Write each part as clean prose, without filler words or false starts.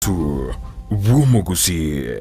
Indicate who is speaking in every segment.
Speaker 1: tu Wumugusi.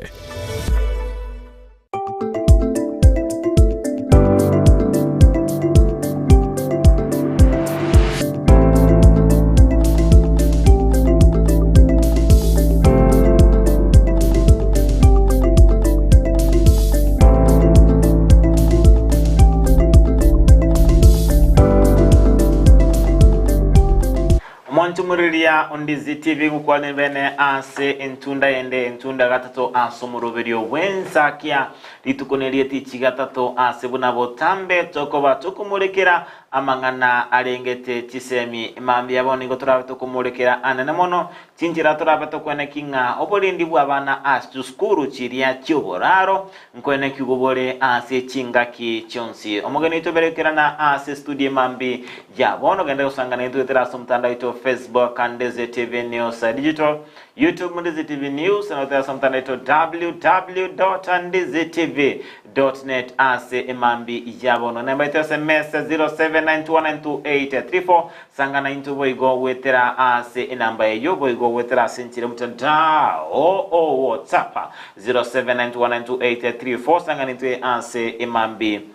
Speaker 2: Muriria on Dizzy TV kukwani bene ase entunda gatatu asumurubirio wensakia litukonerie tichi gatatu ase buna botambe tokoba tukumurekera amangana arengete chisemi mambi yaboni gotura tukumurekera anene mono cinjira turabe tokwene kinga obolindi bwabana astu skuru chiria cyoboraro nkwene kigobore ase chingaki chonsi omugeni tuberekerana ase studio mambi yabono gende usangana itu somtanda ito Facebook and Dizzy TV News Digital, YouTube Dizzy TV News, and other something to www.dizzytv.net as Imambi Yabono. Number it SMS 0791928834. Sangana into boy go with her as a number you boy go with her since da WhatsApp 0791928834. Sangana into as Imambi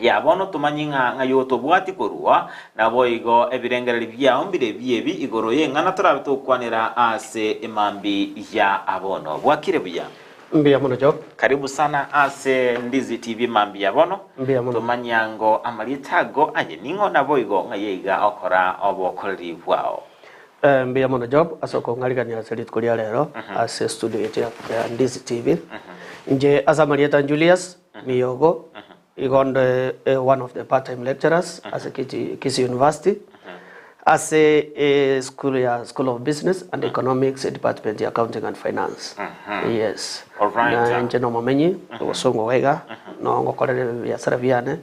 Speaker 2: ya bono tumanyinga ngayoto bwati korua na boigo ebirengereri bya ombire byebi igoro yenga naturabe tukwanira ase imambi ya abono bwakire buya
Speaker 3: mbiya mono job
Speaker 2: karibu sana ase Dizzy TV mambi ya bono tumanyango amalitago aje ningo na boigo ngayega okora obokoreri bwao
Speaker 3: mbiya mono job asoko ngaliganya selit kulia lero ase studio yetu ya Dizzy TV nje Azamarieta Julius Miyogo one of the part-time lecturers as a Kisi University, as a School of Business and Economics Department of Accounting and Finance. Yes.
Speaker 2: All right.
Speaker 3: Na njeno mamenyi wasongo wega no ngokorere biasara biane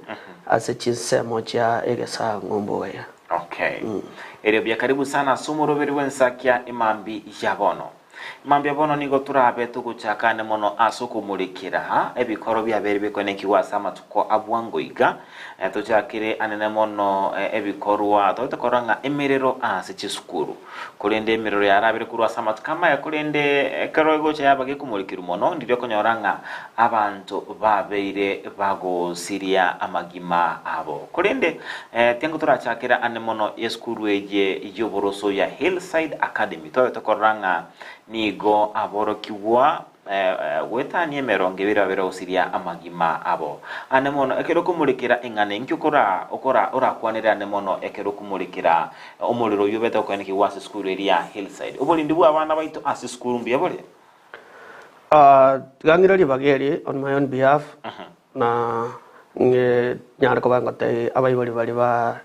Speaker 3: as a chinsemo cha egesa ngombo wega.
Speaker 2: Okay. Ere bya karibu sana sumurubiri wensakia imambi yabono. Mambi yabono nigo turabe tuguchakane mono asuku mulikira ebikoro byabere bikone kiwasama tuko abwangoiga tuchakire anene mono ebikorwa totekoranga emerero ase chisukuru kulende emerero yarabire kurwa sama kama ya kulende karogo cyabage kumulikira mono ndiryo konyoranga abantu babeire bago siria amagima abo kulende tengo turachakira anene mono yeskuru eje yoboroso ya Hillside Academy totekoranga nigo aborokiwa wetani emeronge birabera usiria amagima abo anemono ekero kumulikira ingane nkyukora okora kwanira anemono ekero kumulikira omuliro yubeta ko eniki wase school area Hillside obolindi bwa abana baito as school mbi abole
Speaker 3: gangira libageri on my own behalf na nyarko bangote abayibali bali ba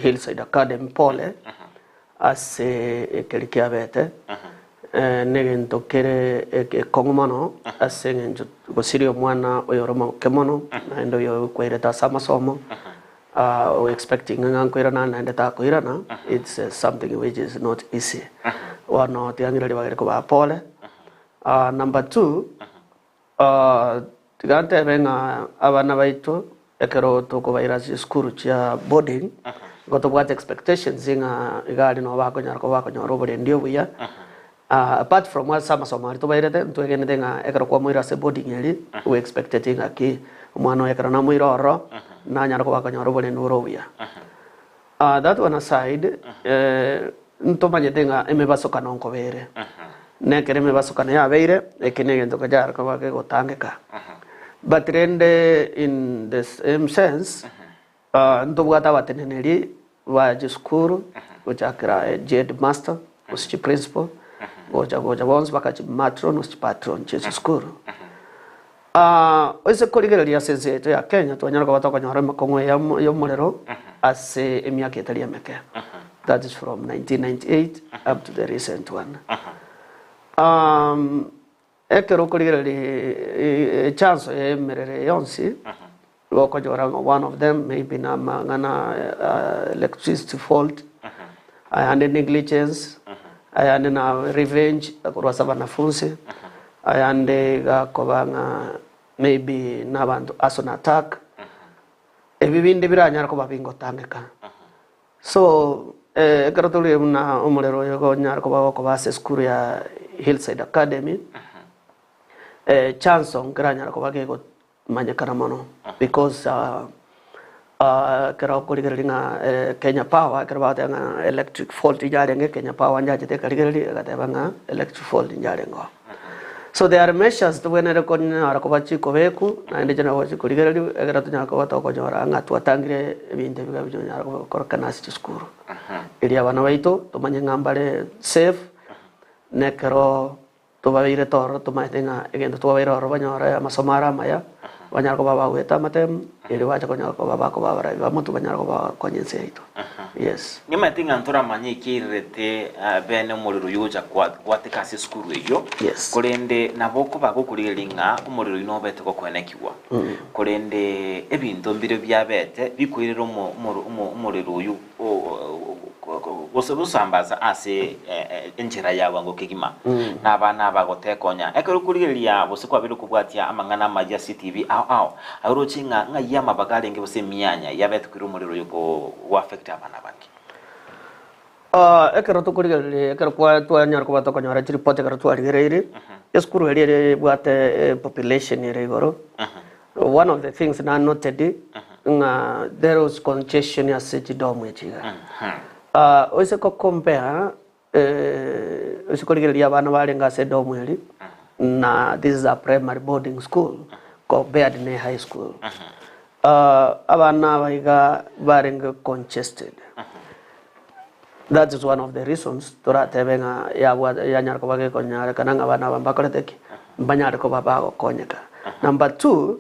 Speaker 3: Hillside Academy pole as ekerikia bete negento kere kongomano asengenjo gosirio mwana oyoroma kemono ndo yo kwireta samasomo we expecting ngankwira na ndeta kwirana it's something which is not easy wano tiangira libagere ko bapole number 2 tigante benga abana baito ekero toko virus school cha boarding goto what expectations inga igari no bako nyarko bako nyorobo ndio buya apart from what some somari to bairete ntwegene denga ekero kwa mwira se boarding eri we expecting aki umwana ekero na mwira oro na nyarko bakanyoro bole ndorobia that one aside ntomanye denga emebasoka nonko bere nekere mebasoka na yabeire ekinege ntoka jar ko bake gotangeka but rende in the same sense ntobwata bateneneri wa jiskuru uchakira jet master usichi principal goja bonds bakachi matron usichi patron chesu skuru ose koligereria sense to ya Kenya twanyarwa batoka nyoro makomwe yo mulero ase emyaka etali meke that is from 1998 up to the recent one ekero koligereria chance emerere yonsi loko jora one of them maybe na mangana electricity fault and negligence ayande na revenge akorwa sabanafunzi ayande gakobanga maybe nabantu ason attack ebibindi biranyara ko babingo tangeka so karotuli na umulero yoko nyara ko base school ya Hillside Academy chance ngiranyara kuba gego manyakana mono because kera kurigiringa Kenya Power kera batanga electric fault jarenge Kenya Power njaje te karigiri gatebanga electric fault jarengo. So there are measures to when recording arakobachi koveku na ende jana wachi kurigiri egera tunya ko batoko jora nga twatangire ebinte biga bijonya korokana city school. Ili abana baito tumanye ngambale safe nekero tubaire toro tumaitenga egendo tubaire oro banyora amasomara maya banyarko baba weta matem ili wacha konyarko baba ko baba ra bamutu banyarko baba konyense ito. Yes.
Speaker 2: Nyuma tinga ntura manye kirete bene umuriro yuja kwatika se skuru eyo.
Speaker 3: Yes.
Speaker 2: Kolende naboko bagukuriringa umuriro inobete ko kwenekiwa. Kolende ebintu mbire byabete bikwirira umuriro uyu busambaza ase enjira yawe ngo kigima nabana bagotekonya ekero kuriria busikwa biru kubwatia amangana maja CTV aurochinga ngayama bagalenge bose myanya yabete kwira umuriro yuko wa affect abana bangi
Speaker 3: ekero tukuriria ekero kwa twanyar ko batokonya ra report ekero twarigereire eskuru eri bwate population ere igoro. One of the things na noted there was congestion ya city dome chiga oise ko compare usikoligeria abana barenga se domweli na this is a primary boarding school compared na high school. Abana baiga barenga congested. That is one of the reasons toratebenga ya nyarko bage konyara kananga abana bambakoleteki banyarko baba konyeka. Number 2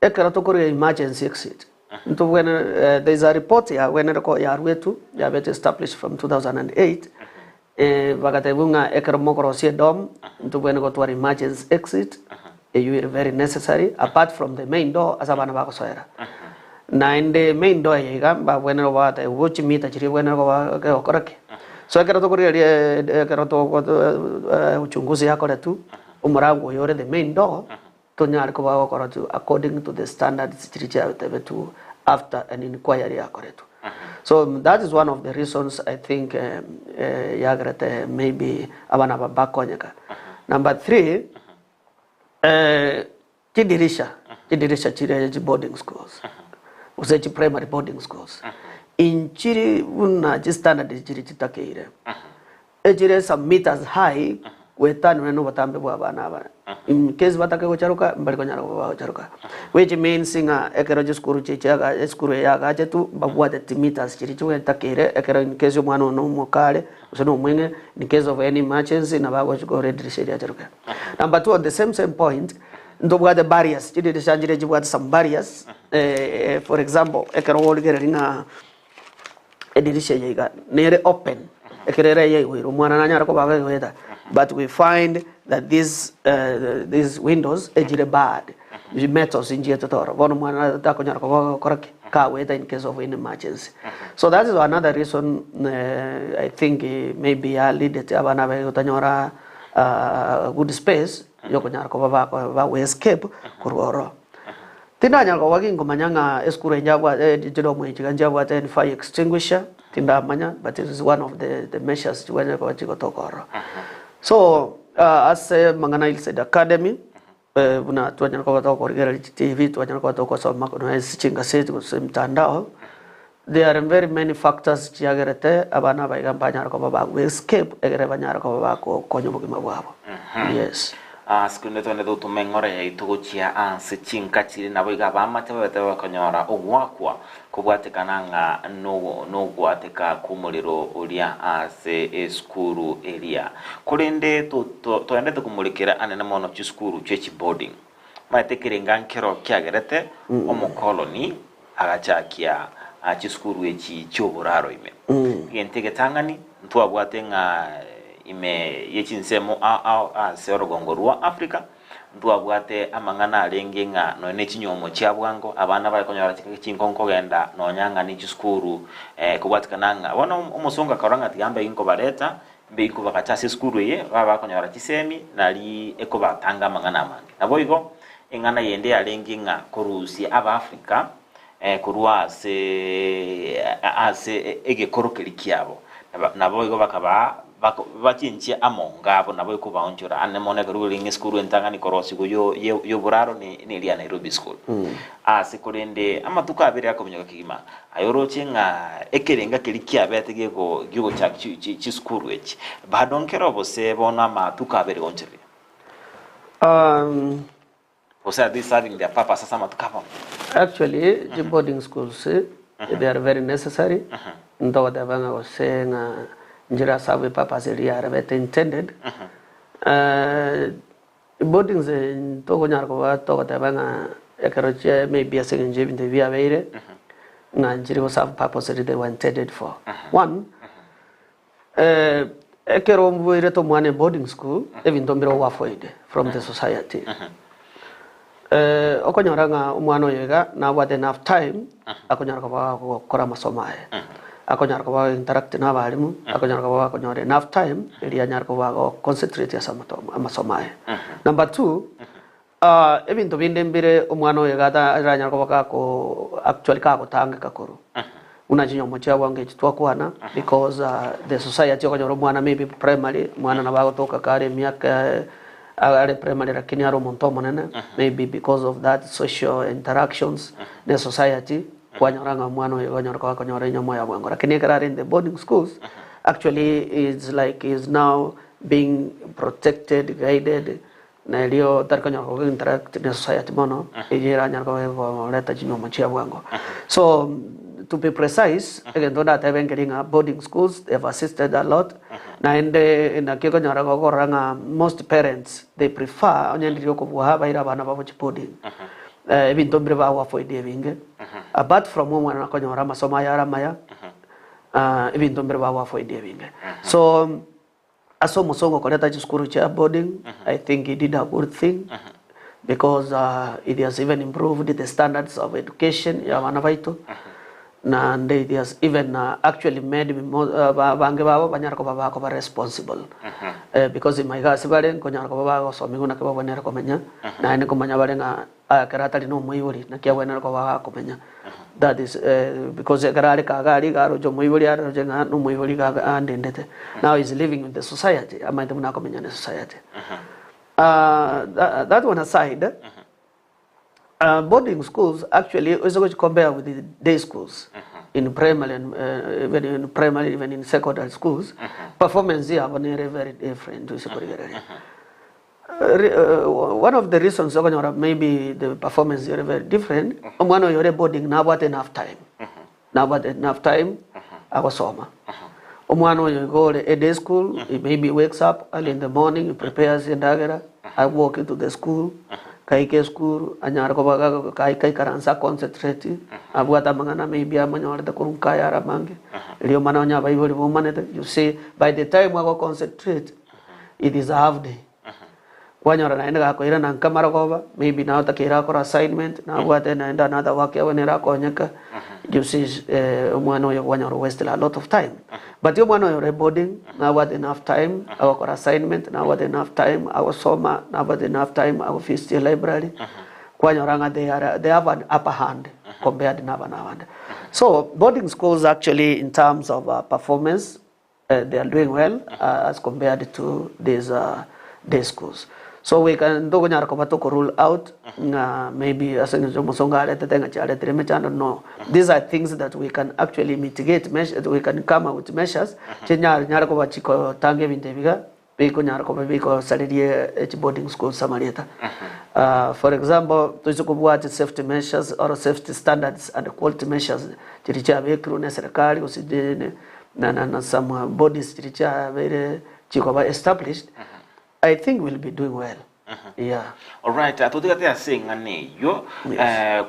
Speaker 3: ekero tokore emergency exit. When there is a report here when Yarwetu Yabet established from 2008 Bagatebunga Ekeromokorosia Dom to when go to an emergency exit you are very necessary apart from the main door as a Banabakosera. Nine the main door but when over the watch meet actually when over correct. So I cannot go Uchunguzi Akoretu Umarago you're the main door according to the standards to after an inquiry. So that is one of the reasons I think Yagrete maybe Abanaba Bakonyaka. Number 3 Chidirisha Chiri boarding schools. Usechi primary boarding schools. In Chiri una standard is Chiri Chitakeire. Ejire some meters high wetan wenu batambe bwana. In case batake gocharuka mbalikonyara gocharuka, which means singa ekeroje skuru chichaga skuru yaga jetu babwa the meters chirichu takire ekero in case mwana no mokale usono mwenge in case of any emergency na bago go red shade acharuka. Number 2 on the same point ndobwa the barriers chidi chanjire jibwa some barriers for example ekero wolgere ringa edirisha yiga nere open ekerere yewe mwana nanyara ko baga weda. But we find that these windows ejire bad. The metals in Jetoro. One mwana takonyara ko koraki ka weda in case of an emergency. So that is another reason I think maybe I lead it abana be utanyora good space yokonyara ko ba we escape kuroro. Tinanya ko wagi ngomanyanga eskure njabwa jiro mwe njabwa ten fire extinguisher tinda manya, but it is one of the measures when ko tokoro. So as Mangana Hillside Academy buna tuanyana kwa batoko rigera TV tuanyana kwa batoko so makono chinga setu mtandao. There are very many factors chiagerete abana baigambanya kwa baba we escape egere banyara kwa baba ko konyo bugima bwabo. Yes.
Speaker 2: Skunde tone do tumengore itugochia anse chinka chiri nabo igabama tebete bakonyora ogwakwa kubwatekananga no gwateka kumuliro ulia ase eskuru area kulende to ende kumulekera anene mono chiskuru chechi boarding matekerenga nkero kyagerete omukoloni agachakia chiskuru echi choburaro ime yentegetangani ntwabwatenga ime yechinsemo se orogongorwa Africa ndwabwate amangana alengenga no nechinyomo cyabwango abana bakonyora cyinkonko genda no nyanga ni chiskuru kubwatikananga bona umusunga karanga tigambe inko bareta mbe iko bakachase skuru ye baba bakonyora kisemi nali eko batanga amangana amandi nabo igo engana yende alengenga korusi aba Africa kurwa ase ege korokeli kyabo nabo igo bakaba bachinchia amonga abo nabo kubaonjora ane mone ruling school entangani korosi go yo buraro ni lia Nairobi school sikurinde amatuka abiri akomnyoka kigima ayoro chenga ekerenga kilikia bete gego gigo cha chi school wechi badonkero bose bona matuka abiri onjiri bose are serving their purpose sasa matuka ba
Speaker 3: actually the boarding schools they are very necessary ndo wadavanga osenga njira sabe purpose ria bete intended boarding ze togo nyarko wa togo tabanga ekaroche maybe a second jib in the via veire na njiri was have purpose they were intended for one ekero mbuire to mwane boarding school even tombiro wa foide from the society okonyoranga umwana yega na what enough time akonyarko ba kora masomae akonyarko ba interact na balimu akonyarko ba akonyore enough time ili anyarko ba concentrate ya masomae number 2 even to binde mbire umwana yega ta anyarko ba ko actually ka ko tanga kakuru unajinyo mocha wange twakwana because the society okonyoro mwana maybe primary mwana na bago toka kare miaka ale primary lakini aro monto monene maybe because of that social interactions the society kwanyoranga mwana yonyoro kwa konyore nyomo ya bwango lakini karare in the boarding schools actually is like is now being protected guided na leo tarkanyoro ko interact in society mono ejira nyarko evo leta jinyomo chia bwango so to be precise again don't have getting boarding schools they have assisted a lot na ende na kiko nyara ko ranga most parents they prefer onyendirio ko buha baira bana babo chipodi even dombre ba wa foi de vinge apart from one na ko nyara masoma yara maya even dombre ba wa foi de vinge so aso musongo koleta school cha boarding I think he did a good thing because it has even improved the standards of education ya wana baito na they has even actually made me bange babo banyarko baba ko responsible because in my gas balen ko nyarko baba so minguna ke babo nero komenya na ne komanya balenga karata lino moyori na kia wena ko baba komenya that is because garale ka gali garo jo moyori aro jenga no moyori ga andendete now is living in the society amaite muna komenya in the society that one aside boarding schools actually is going to compare with the day schools in primary and even in secondary schools performance here are very different to secondary one of the reasons maybe the performance is very different one of your boarding now what enough time awasoma omwana you go a day school he maybe wakes up early in the morning he prepares ndagera I walk into the school kaike school anyar ko baga kai karansa concentrate abuata mangana maybe amanyore ta kurunka yara mange lio mananya bible woman you see by the time we go concentrate it is a half day wanyora naenda ko ira nan kamera ko maybe now ta kira ko assignment na abuata naenda another work ya wenera ko nyaka you see umwana yo wanyora waste a lot of time but you mwana yo boarding na what enough time our assignment na what enough time our soma na what enough time our feast library kwanyoranga they have an upper hand compared na banawanda so boarding schools actually in terms of performance they are doing well as compared to these day schools so we can do nyar ko bato ko rule out maybe as an musongale tetenga chale tremechano no these are things that we can actually mitigate measures we can come up with measures nyar ko bachiko tange bintebiga biko nyar ko biko salary boarding school samarieta for example tuchukubwa safety measures or safety standards and quality measures chiricha bekru na serikali usijene na some bodies chiricha very chikoba established I think we'll be doing well. Yeah.
Speaker 2: All right. Atoteka te saying ane yo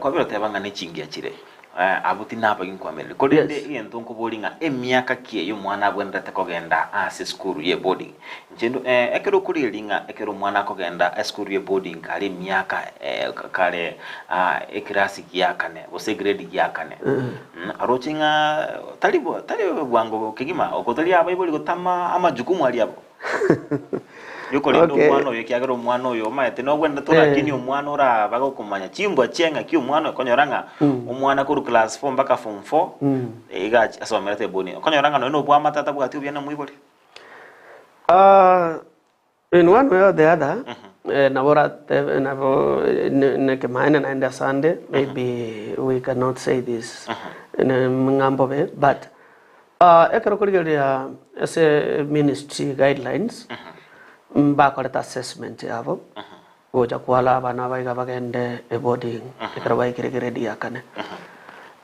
Speaker 2: kwa vile tebanga ne chingia chire. Abuti napa inkwamele. Kolinde yento nkobolinga emyaka kie yo mwana bwenda takogenda ase school ye boarding. Njendo ekero kulilinga ekero mwana kogenda school ye boarding kale myaka kale ekirasi kiyakane ose grade kiyakane. Arochinga talibo bwango kigima okotali abayiboli gotama amajukumu ali abo. Yuko lindo umwano yekiagero umwano yo maete no gwenda to lakini umwano ora bago kumanya chimbwa chenga ki umwano konyoranga umwana kuru class 4 mpaka form 4 ega asomera te boni konyoranga no bwa matata bwa tubya na mwiboli
Speaker 3: In one way or the other, naenda Sunday, maybe we cannot say this in ngambo be, but as a ministry guidelines, bakoreta assessment yabo, goja kwala bana baiga bagende boarding, ekarabai kirigiredi yakane.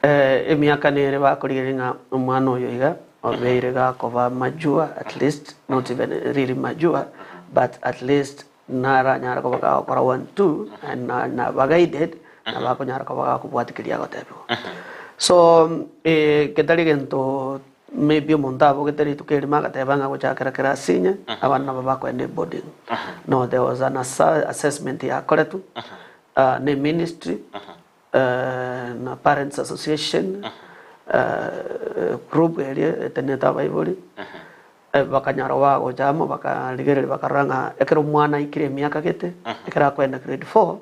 Speaker 3: Emiakane reba kuriringa umano yoiga, or beirega kova majua, at least, not even really majua, but at least nara nyara ko baka para 1-2 and na guided na bako nyara ko baka ko buat kiriya ko tepo. So ketali gento maybe montabo ketali to kiri maga tebanga ko chakara kara sinya aban na baba ko ende boarding. No, there was an assessment ya koretu ne ministry na parents association group area teneta baiboli bakanyara wago jamo bakaligere bakaranga ekero mwana ikire miaka gete ekera kwenda grade 4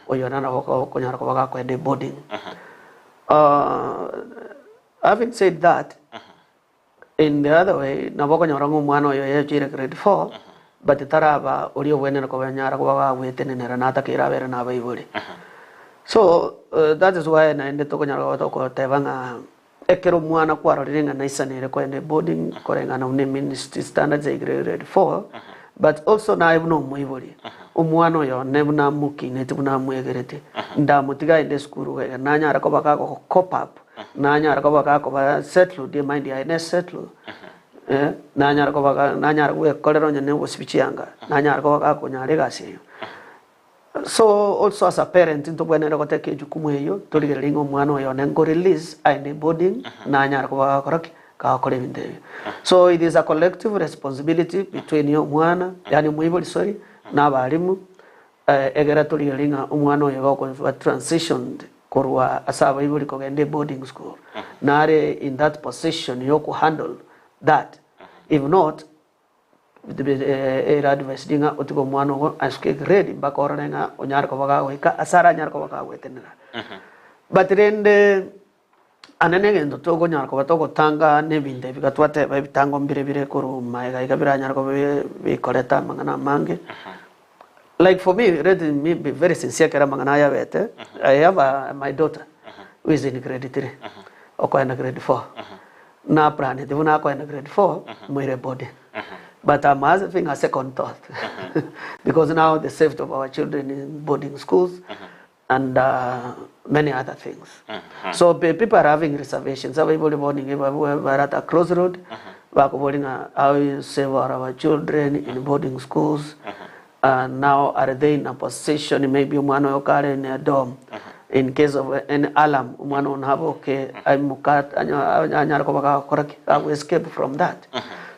Speaker 3: oyona na konyara ko baka kwenda boarding. Having said that, in the other way na bakanyara mwana oyo yechire grade 4 but taraba oriyo wene ko banyara ko baka wetenera nata kira bere na baiboli. So that is why na ende to konyara ko tebanga ekero mwana kwaro ringa naisanire kwende boarding korenga na une ministry standards grade 4 but also na ibno muibori umwana yo nebuna muki netibuna muegerete ndamutiga inde skuru ga nanya ko baka ko cop up nanya ko baka ko settle the mind ya ne settle nanya ko baka nanya ko kolero nyane osibichianga nanya ko baka ko nyare gasi. So also as a parent into when I take jukumu hiyo tuligelingo mwana yo nengo release aine boarding na nyara kwa koraki ka kole vinde. So it is a collective responsibility between yo mwana yani muiboli sorry na balimu egera tuligelinga umwana yo ko transitioned korwa asaba iboli ko gende boarding school nare in that position yo ko handle that. If not advice dinga otiko mwano go aske grade bakorenga onyar ko baga weka asara nyar ko baga wetenera but rende anene gendo to go nyar ko batoko tanga ne binde bikatwate bitango mbire kuru maiga ikabira nyar ko be koleta mangana mange like for me ready me be very sincere kera mangana ya bete I have my daughter who is in grade 3 oko in grade 4 na prane devuna ko in grade 4 moire body. But I'm having a second thought because now the safety of our children in boarding schools and many other things. So people are having reservations. Everybody boarding, we're at a crossroad. We're boarding how we save our children in boarding schools. Now are they in a position, maybe one or in a dorm. In case of an alarm, one on have okay, I'm I will escape from that.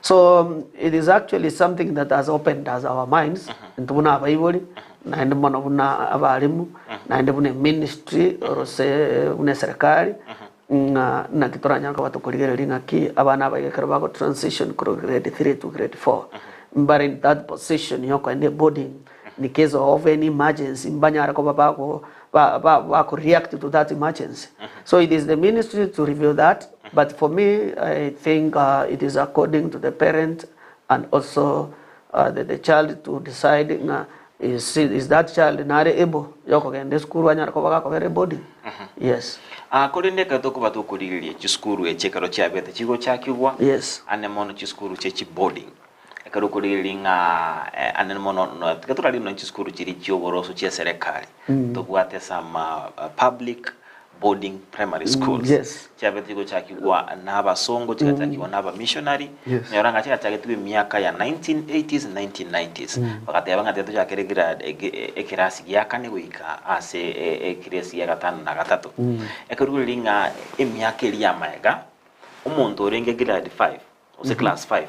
Speaker 3: So it is actually something that has opened us our minds. Ntuna baiboli na ende mwana una abalimu na ende bune ministry or se une serikali na kitoranya kwa watu kuligere linga ki abana bagekera bako transition from grade 3 to grade 4. But in that position yoko ende boarding in case of any emergency mbanyara kwa babako ba react to that emergency. So it is the ministry to review that. But for me, I think it is according to the parent and also the child to decide is that child not able yoko gende skuru anyara ko baka ko very body. Yes.
Speaker 2: Akorinde katoko batukuliriye chiskuru echekaro chabete chigo chakibwa.
Speaker 3: Yes.
Speaker 2: Anemono chiskuru chechi boarding. Ekarukuriringa anemono katurali no chiskuru chiri chioboroso chia serikali. Tobwate some public boarding primary schools.
Speaker 3: Yes.
Speaker 2: Chabetigo chakibwa naba songo chakibwa naba missionary.
Speaker 3: Yes.
Speaker 2: Nyoranga chakatiwe miaka ya 1980s 1990s. Wakati yabanga teto chakeregira ekirasi yakane wika ase ekirasi ya gatano na gatatu. Ekarulinga emyaka eri amaega umuntu orenge grade 5 ose class 5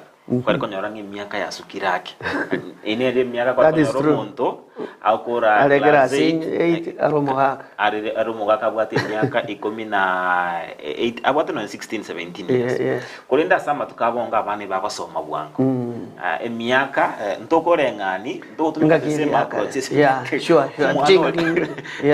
Speaker 2: kwa konyoranga emyaka ya sukirake. Ine myaka kwa konyoranga umuntu akora
Speaker 3: alegirasi 8 aromogaka
Speaker 2: aromogaka bwate myaka 18 abwate no 16 17 years. Kulinda sama tukabonga abane babasoma bwangu. emiaka ntokore ngani ndotumika the same approach.
Speaker 3: Yeah, sure.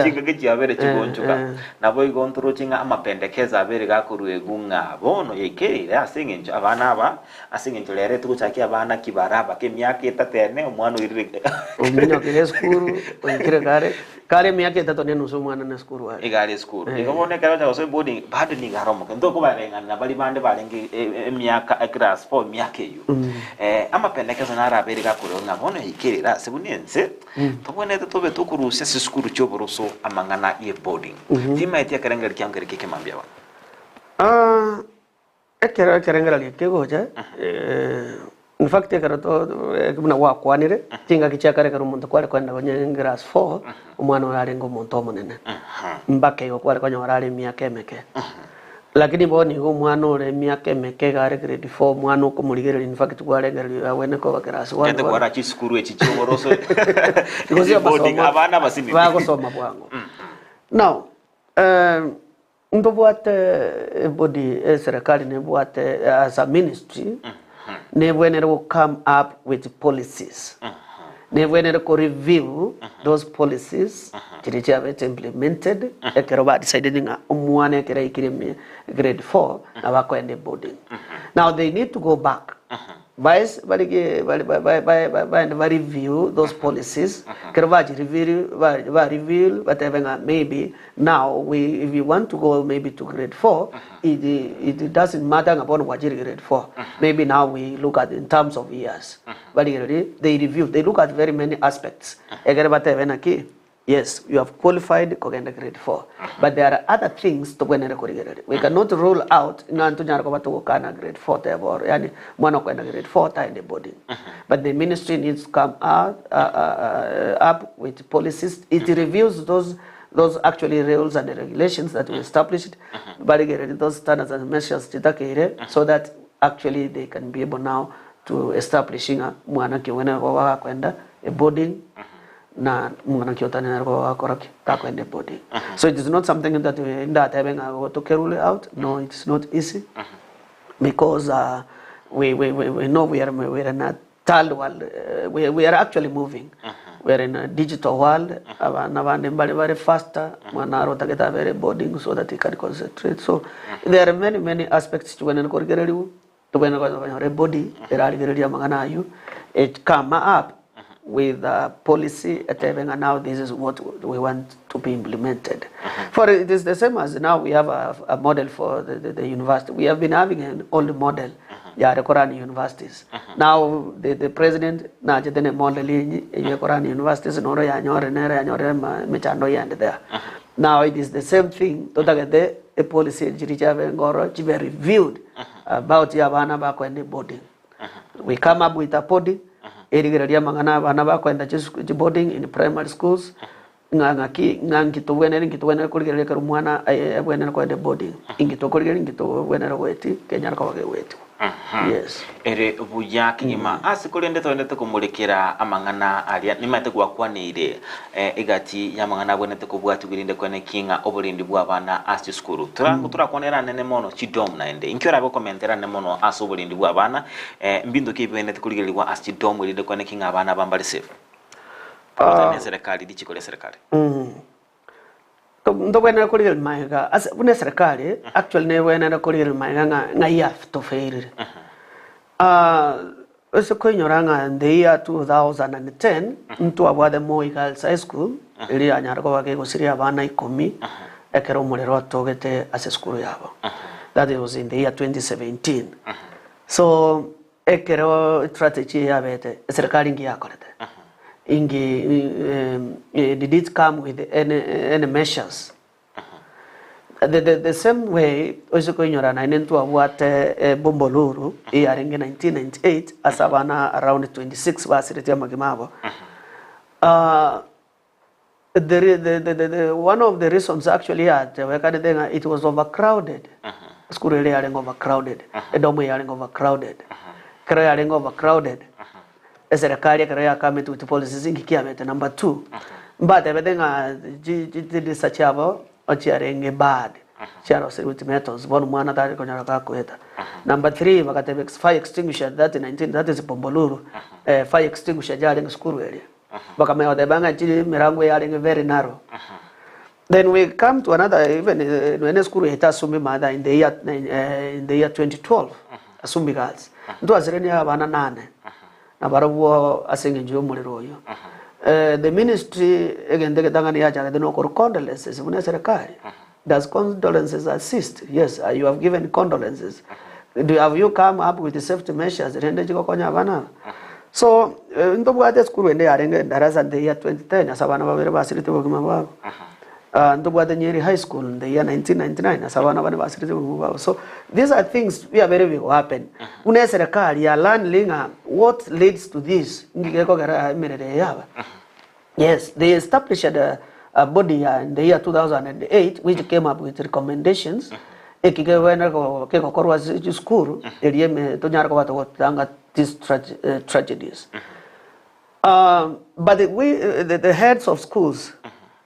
Speaker 2: Chinga kichiabere chigonchuka nabo igontoro chinga amapendekeza abere gakuruye gunga bono yekerire asingenje abana aba asingenje lere tuguchaki abana kibaraba ke myaka itatene omwana irire
Speaker 3: omunyo kire skuru oyikire kare myaka itatu ne nusu mwana na skuru wa
Speaker 2: igari skuru igobone karo cha so boarding bado ni garomo kendo ko barengana na bali bande barengi myaka class 4 myaka yo amapendekeza nara abere gakuruye gunga bono yekirira sebunense tobone tobe tukurusha skuru choboroso amangana ye boarding tima etia karengera kyangere kike mambia wana
Speaker 3: ekera karengera likegoja in fact ekara to kumna wa kwanire tinga kichakare karo muntu kwale kwenda banye class 4 umwana wali ngo muntu omunene mbake yo kwale kwanya wali myaka emeke lakini boni go mwana ore myaka emeke gare grade 4 mwana ko muligere in fact kwale gari awene ko class 1
Speaker 2: ende kwara chi skuru echi choboroso boarding abana basimi
Speaker 3: bago soma bwango now ndobwate body serikali ne bwate as a ministry ne bwenere will come up with policies ne bwenere ko review those policies kiricha bet implemented ekero ba decided nga omwane kera ikire grade 4 na bako ende boarding now they need to go back by review those policies kero ba review but maybe now if you want to go maybe to grade 4 it doesn't matter upon what grade 4 maybe now we look at in terms of years but they review they look at very many aspects egere batevena ki yes, you have qualified kogenda grade 4, but there are other things to go and we cannot roll out nantu nyarko batu kana grade 4 table yani mwana kwenda grade 4 ta in the boarding. But the ministry needs to come up with policies. It reviews those actually rules and regulations that we established, but those standards and measures so that actually they can be able now to establishing mwana kiwena kwa kwenda a boarding na mwana kiotani na kwa koraki ta kwenda boarding. So it is not something that we that having to carry out. No, it's not easy because we know we are in a third world. We are actually moving. We are in a digital world. Very faster. Mwana rota kita very boarding so that he can concentrate. So there are many aspects to when to when a body it come up with a policy and now this is what we want to be implemented. For it is the same as now we have a model for the university. We have been having an old model, the Quran universities. Now the president na jitene model in Quran universities no there. Now it is the same thing. A policy to be reviewed about yabana bako and boarding. We come up with a body. Erigeraria mangana bana bako and boarding in primary schools. Ngangito wenere kuligere karumwana wenere ko de boarding. Ingito kuligere ingito wenere weti Kenya ko weti. Yes.
Speaker 2: Ere buyaki ima asikolende to ndete kumulikira amangana alia nimate gwakwanire egati yamangana bwenete kubwatu girinde kwene kinga oburindi bwabana asti skuru turangu turakonera nene mono chidom naende inkyora bo commentera nene mono aso oburindi bwabana mbindo kibwenete kuligirwa asti dom girinde kwene kinga abana bambali safe serikali dichikole serikali
Speaker 3: ndo wena ko real maiga as une serikali actually ne wena ko real maiga nga yaf to fair eso ko nyoranga in the year 2010 mtu abwade Moi Girls High School ili anyara ko bage gosiria bana 10 ekero mulero togete as school yabo that was in the year 2017 so ekero strategy yabete serikali ngi yakorete did it come with any measures? The same way, also going around, I need to what Bomboluru, here in 1998, as Savannah around 26 was at Magimabo. One of the reasons actually it was overcrowded. School area overcrowded, a dome area overcrowded, career area overcrowded. Serikali karea kama tu policies ingikia mete number 2 but ebedenga jidi sachabo ochiarenge bad charo security methods bon mwana tari konyara ka kweta Number 3 bakatebe fire extinguisher that is Bomboluru fire extinguisher jali school area bakameo de banga chiri mirango yali very narrow. Then we come to another, even when school hit Asumbi Mother in the year 2012, Asumbi girls. It was really abana nane. Nabarawo asing in Jumuriroyo. The ministry again the Dangania the no condolences when does condolences assist? Yes, you have given condolences. Have you come up with the safety measures? So in the school when they are in the year 2010, Asavana Basiri. Ndobwa Nyeri High School in the year 1999 Asavana University. So these are things we are very will happen. Uneserekali ya learning what leads to this. Yes, they established a body in the year 2008 which came up with recommendations. School these tragedies. But the heads of schools,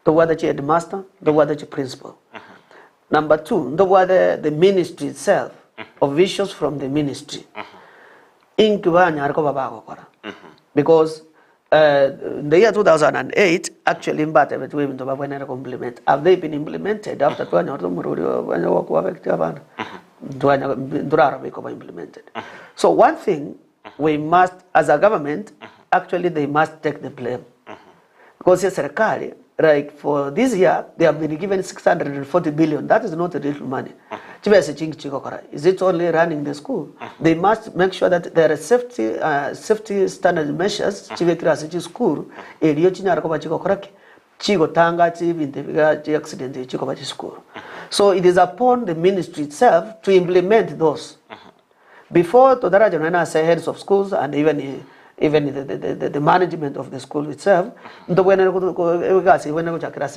Speaker 3: the Wadachi headmaster, the Wadachi principal. Number 2, the ministry itself, officials from the ministry. Because in the year 2008, actually, have they been implemented after implemented? So one thing we must, as a government, actually they must take the blame. Because Serikali, like for this year, they have been given 640 billion. That is not little money. Is it only running the school? They must make sure that there are safety standard measures. School, so it is upon the ministry itself to implement those. Before Todara say heads of schools and even the management of the school itself,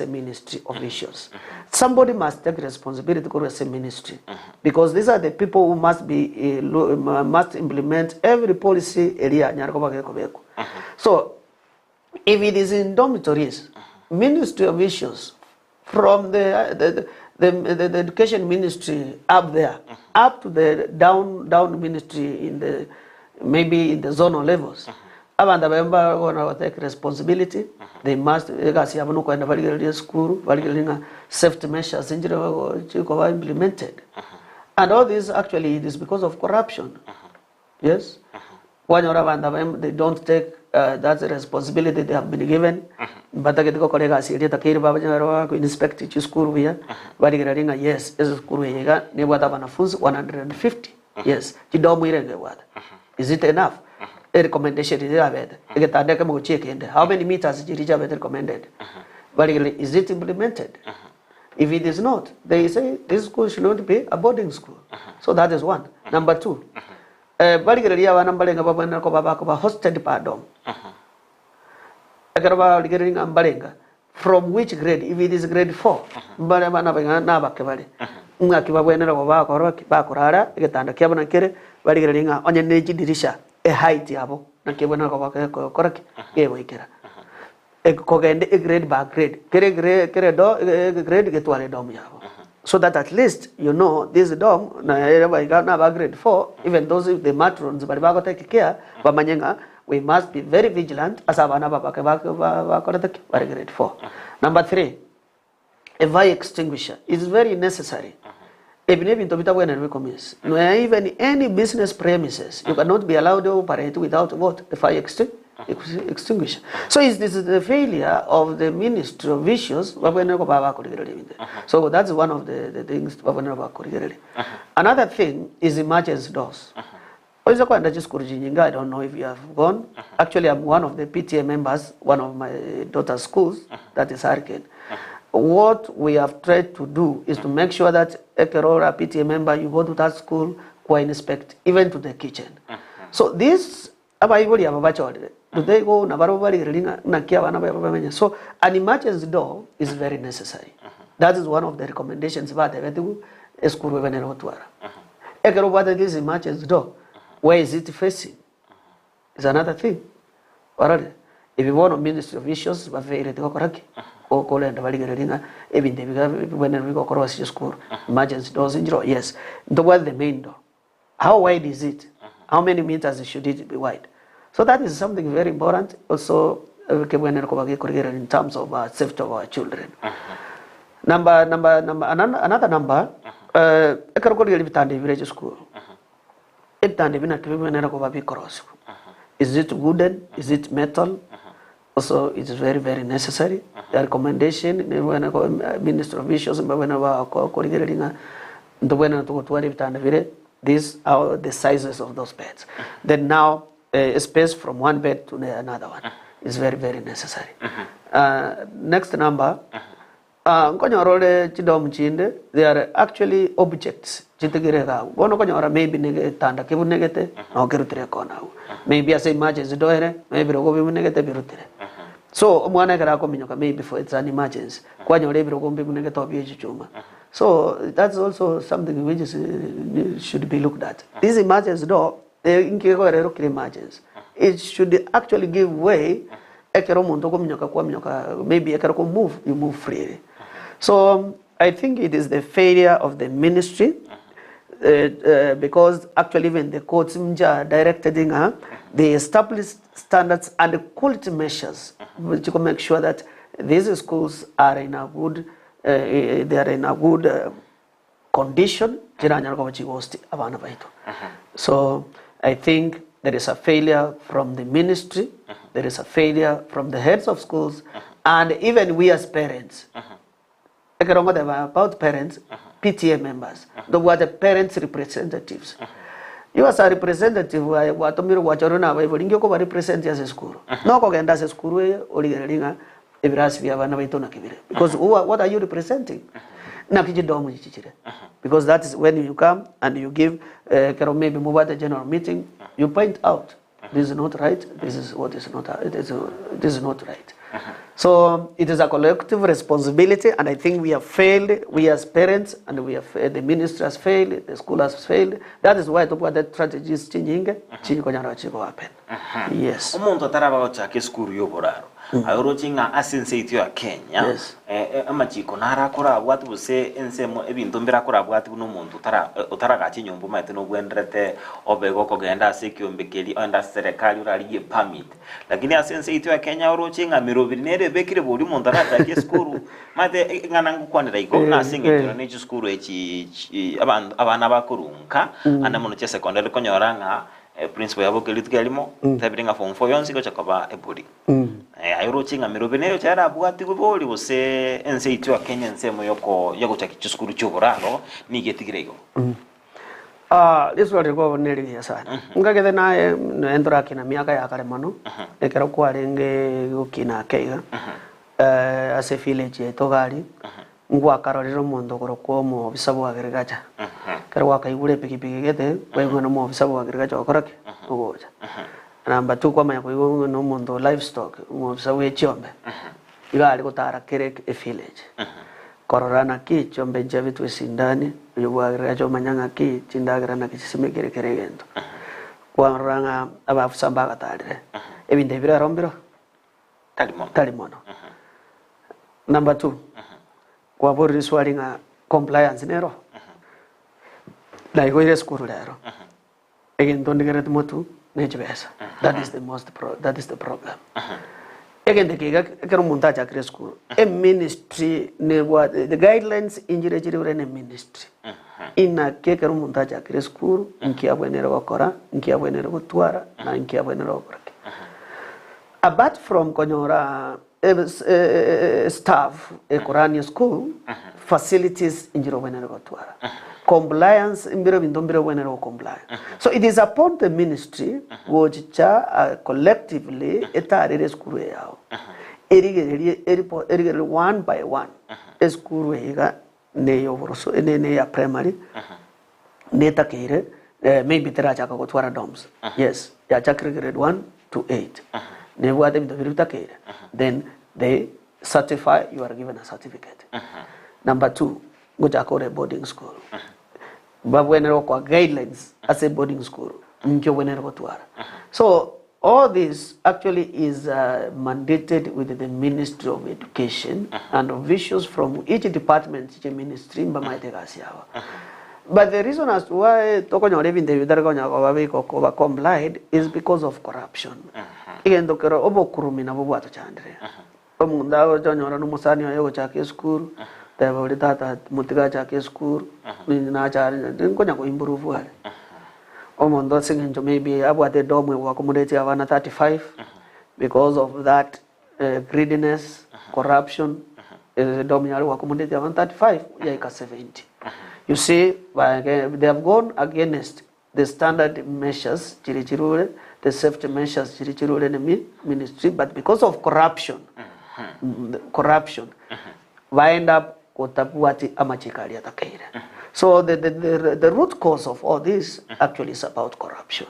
Speaker 3: ministry officials. Somebody must take responsibility as a ministry, because these are the people who must implement every policy area. So, if it is in dormitories, ministry officials from the education ministry up there, up to the down ministry maybe in the zonal levels. Abanda bemba gonna take responsibility. They must school, safety measures implemented. And all this actually it is because of corruption. Yes? They don't take that responsibility they have been given. But I get inspect each school here. Yes, is school here. 150. Yes. Is it enough? A recommendation is there. How many meters is recommended? But is it implemented? If it is not, they say this school should not be a boarding school. So that is one. Number 2, hosted pardon. From which grade? If it is grade 4, a height yabo na kibona ko koraki ewo ikera kogende grade by grade kere grade getwale dom yabo, so that at least you know this dom na ba grade 4, even those the matrons but ba take care ba manyenga, we must be very vigilant as abana ba grade 4. Number 3, a fire extinguisher is very necessary. Even any business premises, you cannot be allowed to operate without what? A fire extinguisher. So is this the failure of the ministry of issues? So that's one of the things. Another thing is emergency doors. I don't know if you have gone. Actually, I'm one of the PTA members, one of my daughter's schools, that is Hurricane. What we have tried to do is to make sure that a PTA member, you go to that school, go inspect, even to the kitchen. So this, do they go? So an emergency door is very necessary. That is one of the recommendations about a school. This emergency door, where is it facing? Is another thing. If you want a ministry of issues, when we go across your school, emergency doors in yes. The main door. How wide is it? How many meters should it be wide? So that is something very important. Also, in terms of safety of our children. Another number. Village school. Is it wooden? Is it metal? Also, it's very, very necessary. The recommendation, Minister of Issues, these are the sizes of those beds. Then now, space from one bed to another one is very, very necessary. Next number, they are actually objects. Maybe maybe as a emergency door, maybe so maybe for it's an emergency. So that's also something which is, should be looked at. This emergency door, emergency, it should actually give way. Maybe you move freely. So I think it is the failure of the ministry, because actually when the courts directed they established standards and quality measures to make sure that these schools are in a good, condition. So I think there is a failure from the ministry, there is a failure from the heads of schools, and even we as parents. About parents, PTA members, the were the parents' representatives. You as a representative, what represent as a school. No go as a school or because what are you representing? Because that is when you come and you give maybe move at the general meeting, you point out this is not right, this is what is not this is not right. So it is a collective responsibility, and I think we have failed, we as parents, and we have the ministry has failed, the school has failed. That is why the strategy is changing. Yes.
Speaker 2: Aurochinga asenseitio ya Kenya.
Speaker 3: Yes.
Speaker 2: Amachiko narakora bwatu buse ensemo ebintu mbirakora bwatu no muntu utaragachi nyombo mate no gwendrete obego kogenda sekyombekeli onda serikali uraliye permit. Lakini asenseitio ya Kenya aurochinga mirobinere bekire buri muntu araje skuru mate nganangu kwanira iko na singitira ne skuru echi abana bakurunka anamono che secondary konyoranga principal yabo kelitgelimo tabiringa form 4 yonsi ko chakaba eburi airochinga mirobinero cyara bwati gubori bose enseitio ya Kenya nsemo yoko chakichisukuru cyoborano nigetigirego
Speaker 3: Lisu alikuwa neli sana. Ngagede naye endora kina miaka ya kale mano. Ekero kwa renge gukina keiga. Ase village etogari. Ngwa karorero mondo korokwo mo bisabo agirigacha. Kero wakaigure pikipiki gete, wewe no mo bisabo agirigacha okorake. Ogoja. Namba 2 kwa maya kuigo no mondo livestock, mo bisabo echombe. Igali gutara kere e village. Kororana ki chombe javitu sindani yubwagira cho manyanga ki chindagira na kisime kere gento kwa ranga abafusamba gatare ebinde bira rombiro talimono number 2 kwa bori swaringa compliance nero like we skuru lero egin dondigere motu nejbesa that is the problem. Again, the Montaja School, a ministry, the guidelines in the ministry. In a Keker Montaja School, in Kiabuenero Cora, in Kiabuenero Tuara, and Kiabuenero. Apart from Conora staff, a Korania school, facilities in Jirovenero Tuara. Compliance in Birovindombiro comply. So it is upon the ministry which collectively etare school one by one school ne overso ne primary ne takere maybe teraja ko twara doms. Yes, ya chakre grade 1 to 8. Ne wade bido takere. Then they certify, you are given a certificate. Number 2, go to boarding school. Babuenero kwa guidelines as a boarding school. So all this actually is mandated with the Ministry of Education and officials from each department, each ministry. But the reason as to why tokonyo even the vidargonya ko complied is because of corruption. Again, dokero obo kurumi na bobo atochandre. Omunda jonyora no musani ayo chake school. Tebori tata mutiga chake school. Ni na chari ngonya ko improve wale. Omondo singenjo maybe abwate domwe wa accommodate abana 35 because of that greediness, corruption. Domwe wa accommodate abana 35 yaika 70. You see, they have gone against the standard measures, the safety measures in the ministry, but because of corruption, wind up kutapuati amachikali atakaire. So the root cause of all this actually is about corruption.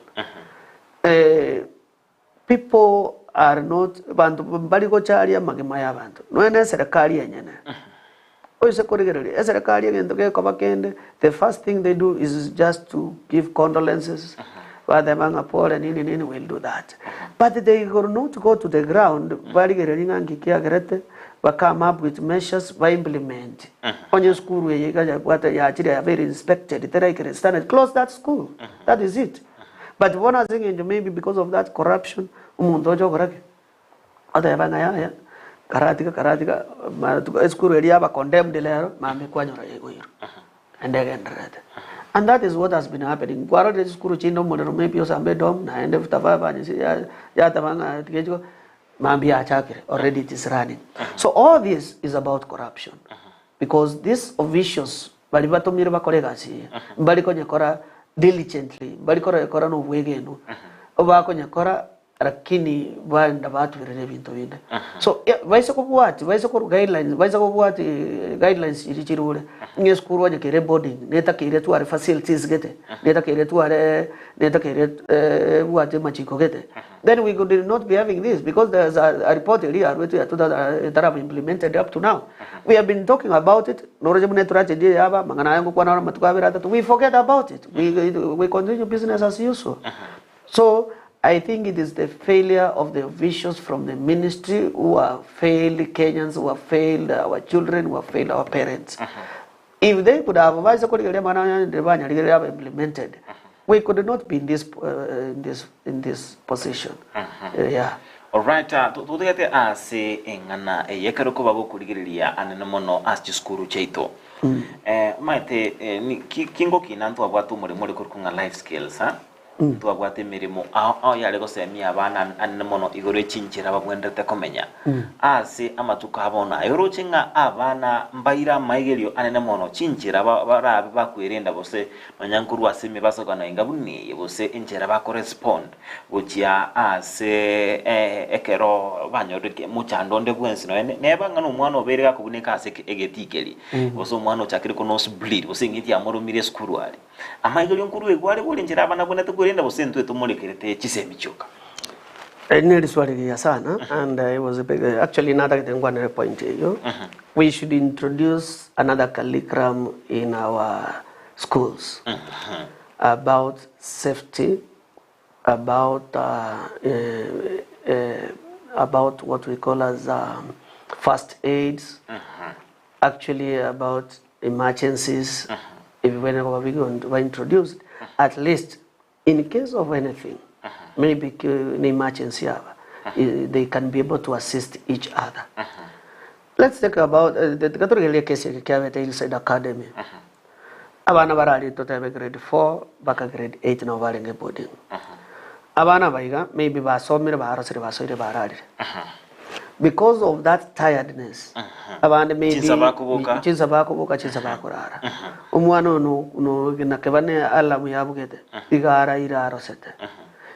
Speaker 3: People are not bantu baligo charia magemaya bantu. No ene serikali yenyene. The first thing they do is just to give condolences. But the will do that. But they will not go to the ground. Come up with measures by implement. On your school, what are very inspected. Close that school. That is it. But one other thing, maybe because of that corruption, karatika school area ba condemned lero mame kwanyora yegoiro and again red, and that is what has been happening. Kwara de school chindo modero maybe osambe dom na ende futava ba ni ya tabanga tigejo mambi achakire already it is running. So all this is about corruption, because these officials bali batomire bakorega si bali konyakora diligently bali kora no wegeno oba konyakora lakini banda batu birene bintu binde. So vaisa ko guidelines irichirure nge school wanya kire boarding neta kire tu are facilities gete neta kire tu are neta kire buate machiko gete, then we could not be having this, because there's a report here that have implemented up to now. We have been talking about it. We forget about it. We continue business as usual. So I think it is the failure of the officials from the ministry who have failed Kenyans, who have failed our children, who have failed our parents. If they could have implemented, we could not be in this position. Yeah.
Speaker 2: Alright, tutugete ase engana yekero ko babo kurigiriria anene mono as school cheito. Maite kingo kinantu abwatu muri kurkunga life skills ha. Tuagwate mirimo yale go semia abana anene mono igoro chinchira babwendete komenya. Ase amatuka abona yorochinga abana mbaira maigerio anene mono chinchira barabe bakwirenda bose nonyankuru aseme basogana ingabuni bose inchira ba correspond gochia ase ekero banyorike muchando nde bwensi no neba ngano umwana oberega kubuneka ase egetikeli bose umwana ochakiri ko nose bleed bose ngiti amoro mire skuru ali amaigerio nkuru egware bolinchira abana bonete kurenda bose ntwe tumulekerete chisemichoka.
Speaker 3: Nili swali ya sana, and it was a big, actually another point here. We should introduce another curriculum in our schools about safety, about what we call as first aids, actually about emergencies. If whenever we go to introduce, at least in case of anything, maybe an emergency, they can be able to assist each other. Let's talk about the Catholic case at Hillside Academy. Abana barali to grade 4, baka grade 8 no valinge boarding. Abana baiga maybe ba somire ba harasire ba soire ba barali. Because of that tiredness, abana maybe chinsa bakubuka chinsa bakurara. Umwana no nakebane alamu yabugete igara ira rosete.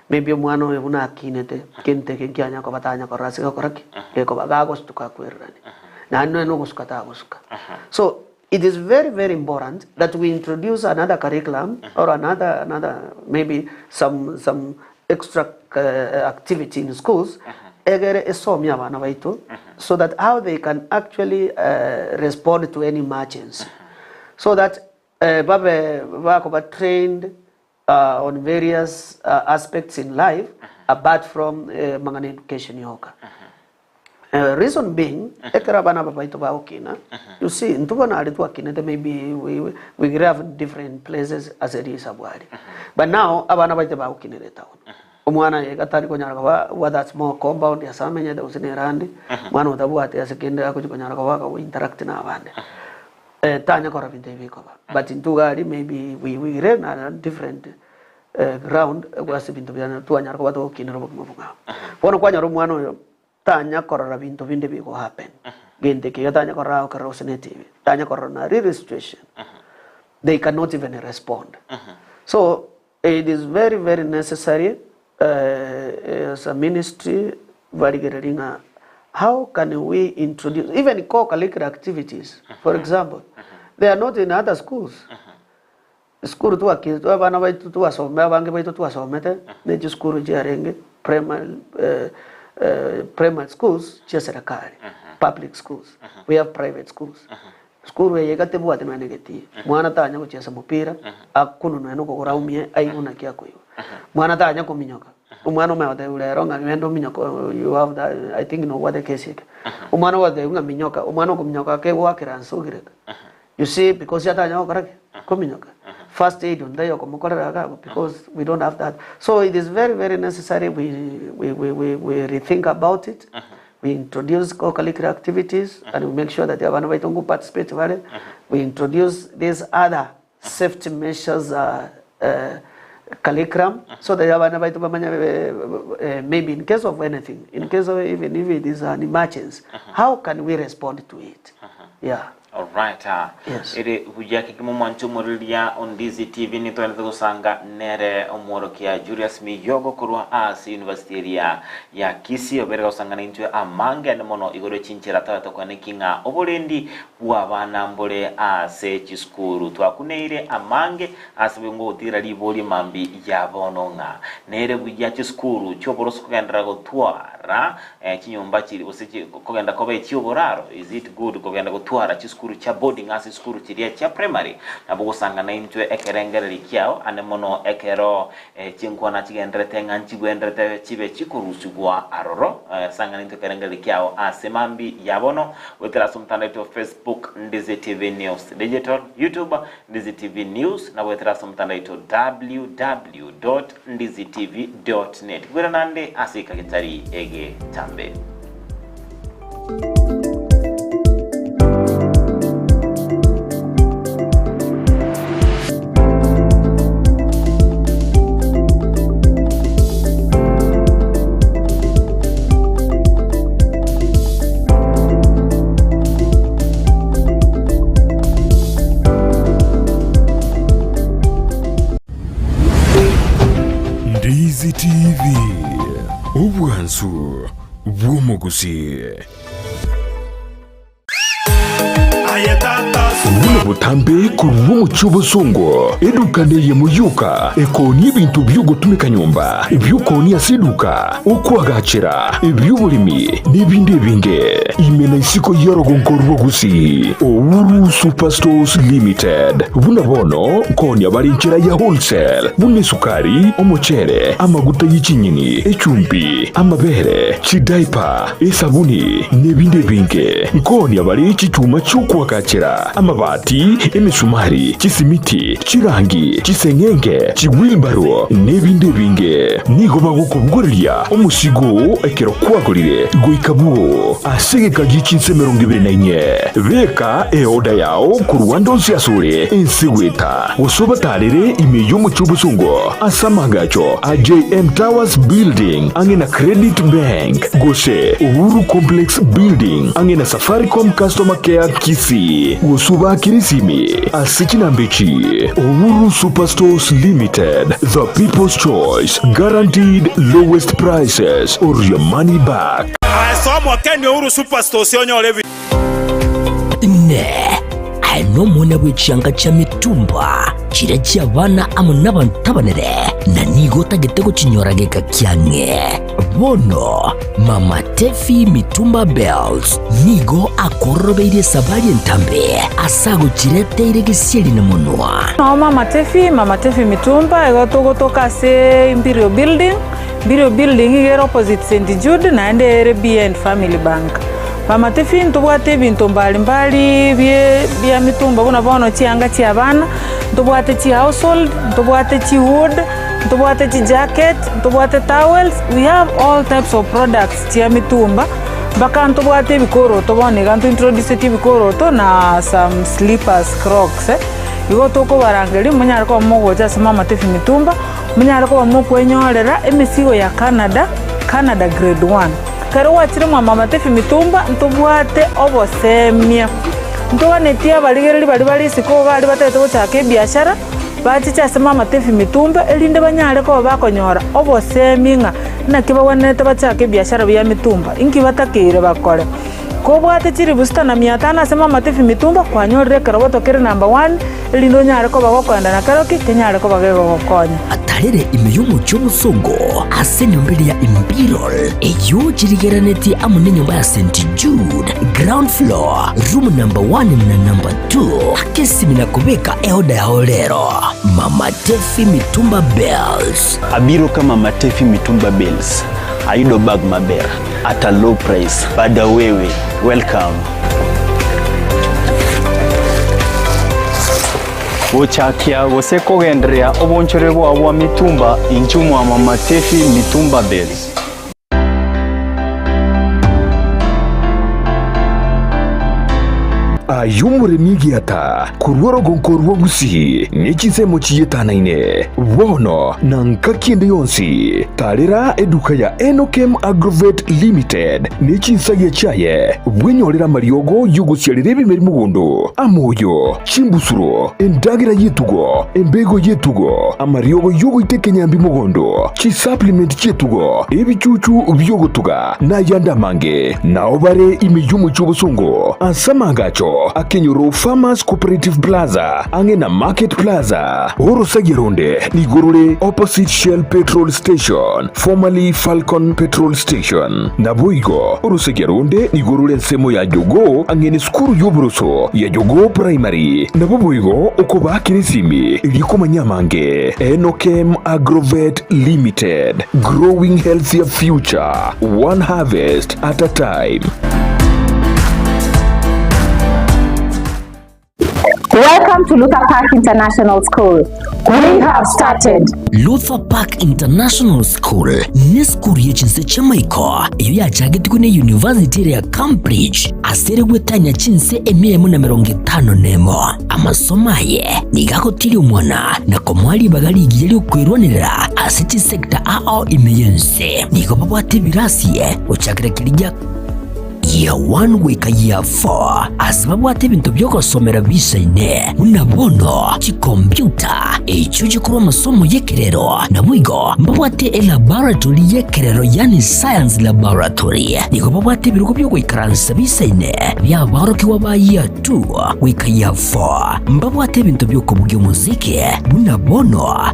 Speaker 3: Maybe umwana we una kinete kente kenkyanya ko batanya ko rasika koraki ke ko bagagos tuka kwerani. Na no guskata guska. So it is very, very important that we introduce another curriculum or another maybe some extra activity in schools so that how they can actually respond to any emergency. So that Babe trained on various aspects in life apart from Mangani education yoga. Reason being, ekera bana baba ito ba okina. You see, ntuba na alitu akina, maybe we have different places as it is abwari. But now, abana ba ito ba okina le town. Umwana yegatari konyara kwa what that small compound ya samenya da usine randi. Mwana utabu ati ya sekende ako konyara kwa we interact na abande. Tanya kora vinte viko ba. But in Tugari, maybe we ran a different ground. Was bintu bina tuanya kwa to kinero mabunga. Pono kwa nyaro mwano yo. Tanya kora bintu vinde viko happen. Gente ki tanya kora o kara usine TV. Tanya kora na real situation. They cannot even respond. So it is very very necessary as a ministry varigaringa. How can we introduce even co-curricular activities? For example, they are not in other schools. School tu aki tu abana baitu tu asome abange baitu tu asomete ne school jarenge primary schools cha serikali, public schools. We have private schools. School we yegate bwate na negeti. Mwana tanya kucheza mpira akunu no ko raumie aiguna kya koyo. Mwana tanya kuminyoka. Umwana umeote ulero ng'amendo minyoko you have that I think no what the case yake. Umwana wote ngaminyoka umwana kuminyoka ke wakira nsugireka. You see because yata nyo korake kuminyoka. First aid ndayo komukorera ka because we don't have that. So it is very very necessary we rethink about it. We introduce co-curricular activities and we make sure that abana baitongo participate vale. We introduce these other safety measures curriculum so that abana baitu bamanya maybe in case of anything, in case of even if it is an emergency, how can we respond to it? Yeah.
Speaker 2: All right.
Speaker 3: Yes.
Speaker 2: Ere hujaki kimo mwancho murilia on Ndizi TV ni tuwa kusanga nere omoro kia Julius Miyogo kurwa asi university ya Kisii obereka usanga na intwe amange ane mono igore chinchira tawa kwa nekinga oborendi wabana mbole ase chiskuru tuwa kuneire amange ase bengo utira liboli mambi ya bononga nere hujia chiskuru choborosu kukendra kutuara chinyomba chiri usichi kukenda kobe chioboraro is it good kukenda kutuara chiskuru cha boarding as skuru chiria cha primary nabo sanga na intwe ekerengere likiao ane mono ekero chinkwa na chigendrete nganchi gwendrete chibe chikurusugwa aroro sanga na intwe kerengere likiao asemambi yabono wetera sumtanda to Facebook Ndizi TV News Digital YouTube Ndizi TV News na wetera sumtanda to www.ndizitv.net gwera nande asika kitari ege tambe.
Speaker 1: Ndizi TV Obwansu Bwomogusi Ubula butambe kuruwa muchubo songo edukane ye muyuka ekoni bintu byugutumika nyumba byukoni asiduka okwagachira ebyubulimi n'ibindi binge imena isiko yorogonkorwa gusi Owuru Superstores Limited buna bono koni abarinchira ya wholesale bune sukari omuchere amaguta y'ikinyini echumbi amabere chidaipa esabuni n'ibindi binge koni abari icyuma cy'ukwagachira amabati emisumari chisimiti chirangi chisengenge chiwilbaro n'ibindi binge nigo bagukubugurira umusigo ekero kwagurire goikabuo asegeka gichinse 24 beka eoda yao ku Rwanda osiasure ensigweta usobatarire imeyo mu cy'ubusungo asamagacho AJM Towers Building angena Credit Bank gose Uhuru Complex Building angena Safaricom Customer Care Kisii usuba kirisimi asikinambechi Uhuru Superstores Limited, the people's choice, guaranteed lowest prices or your money back.
Speaker 4: Uhuru Superstores yonyolevi
Speaker 5: ne ano mwana bw'ekyanga kya mitumba kira ky'abaana amu n'abantu tabanere na nigo tagitego kinyorageka kyange bono Mama Tefi Mitumba Bells nigo akorobeire sabali entambe asago kireteire gisieri na munwa
Speaker 6: no Mama Tefi Mitumba egotogotoka se Imperial Building Biro building igero opposite St. Jude na ende BN Family Bank. Mama Tefi ntubwate bintu mbalimbali bya mitumba buna bono chianga chi abana, ntubwate chi household, ntubwate chi wood, ntubwate chi jacket, ntubwate towels. We have all types of products chi mitumba. Baka ntubwate bikoro tobone gantu introduce ti bikoro to na some slippers, Crocs. Igo toko barangeli munyara ko mogo ja Mama Tefi mitumba, munyara ko mo kwenyorera emisigo ya Canada grade 1. Karo wachire Mama Tefi mitumba ntubwate obosemia. Ntone tia baligeri bali siko bali batete gochake biashara. Bachicha Mama Tefi mitumba elinde banyare ko bakonyora oboseminga na kiba wanete bachake biashara bya mitumba inki batakire bakore. Ko bwate chiri busta na 500 Mama Tefi mitumba kwanyorere karo botokere number 1 elindo nyare ko bagokwenda na karo kinyare ko bagego gokonya.
Speaker 5: Atarere imeyumu cy'umusongo ase nyombere ya Imperial eyo chirigeraneti amune nyumba ya St. Jude ground floor room number 1 na number 2 akesi mina kubeka eoda ya olero Mama Tefi mitumba bells
Speaker 7: abiro kama Mama Tefi mitumba bells aido bag maber at a low price. Bada wewe welcome.
Speaker 8: Wochakia woseko gendrea obonchore bwa mitumba inchumu wa Mama Tefi mitumba bells.
Speaker 1: Ayumure migiata kurworo gonkorwo gusi nikisemo chiyetanaine wono nanka kiende yonsi tarira eduka ya Enokem Agrovet Limited nikisaye chaye bwenyorera mariogo yugusyalire bimeri mugondo amoyo chimbusuro endagira yetugo embego yetugo amariogo yugo itekenyambi mugondo chi supplement chetugo ebichuchu byogotuga na yandamange naobare imiyumu cy'ubusungu asamangacho Akenyoro Farmers Cooperative Plaza angena Market Plaza Orosagironde nigorore opposite Shell Petrol Station formerly Falcon Petrol Station Naboigo Orosagironde nigorore nsemo ya Jogo angene skuru y'uburoso ya Jogo Primary Naboigo okoba kirisimi iliko manyamange Enokem Agrovet Limited growing healthier future one harvest at a time.
Speaker 9: Welcome to Luther Park International School. We have started.
Speaker 5: Luther Park International School ni skuru y'echinse chamaiko iyo yachagitwe ne University ya Cambridge aseregwe tanya chinse emiyemo na 50 amasomo aye nigakotiri umwana na komwali bagaligi yali kwirwanira asiti sector ao imeyense niko babwate birasiye uchakira kirija year 1 weka year 4 asibabwate ibintu byo gusomera bisaine unabono chi computer echo gikuru amasomo yekerero nabwigo mbabwate laboratory yekerero yani science laboratory niko babwate birugo byo kwikaransa bisaine byabaroke waba year 2 weka year 4 mbabwate ibintu byo kubugyo muziki unabono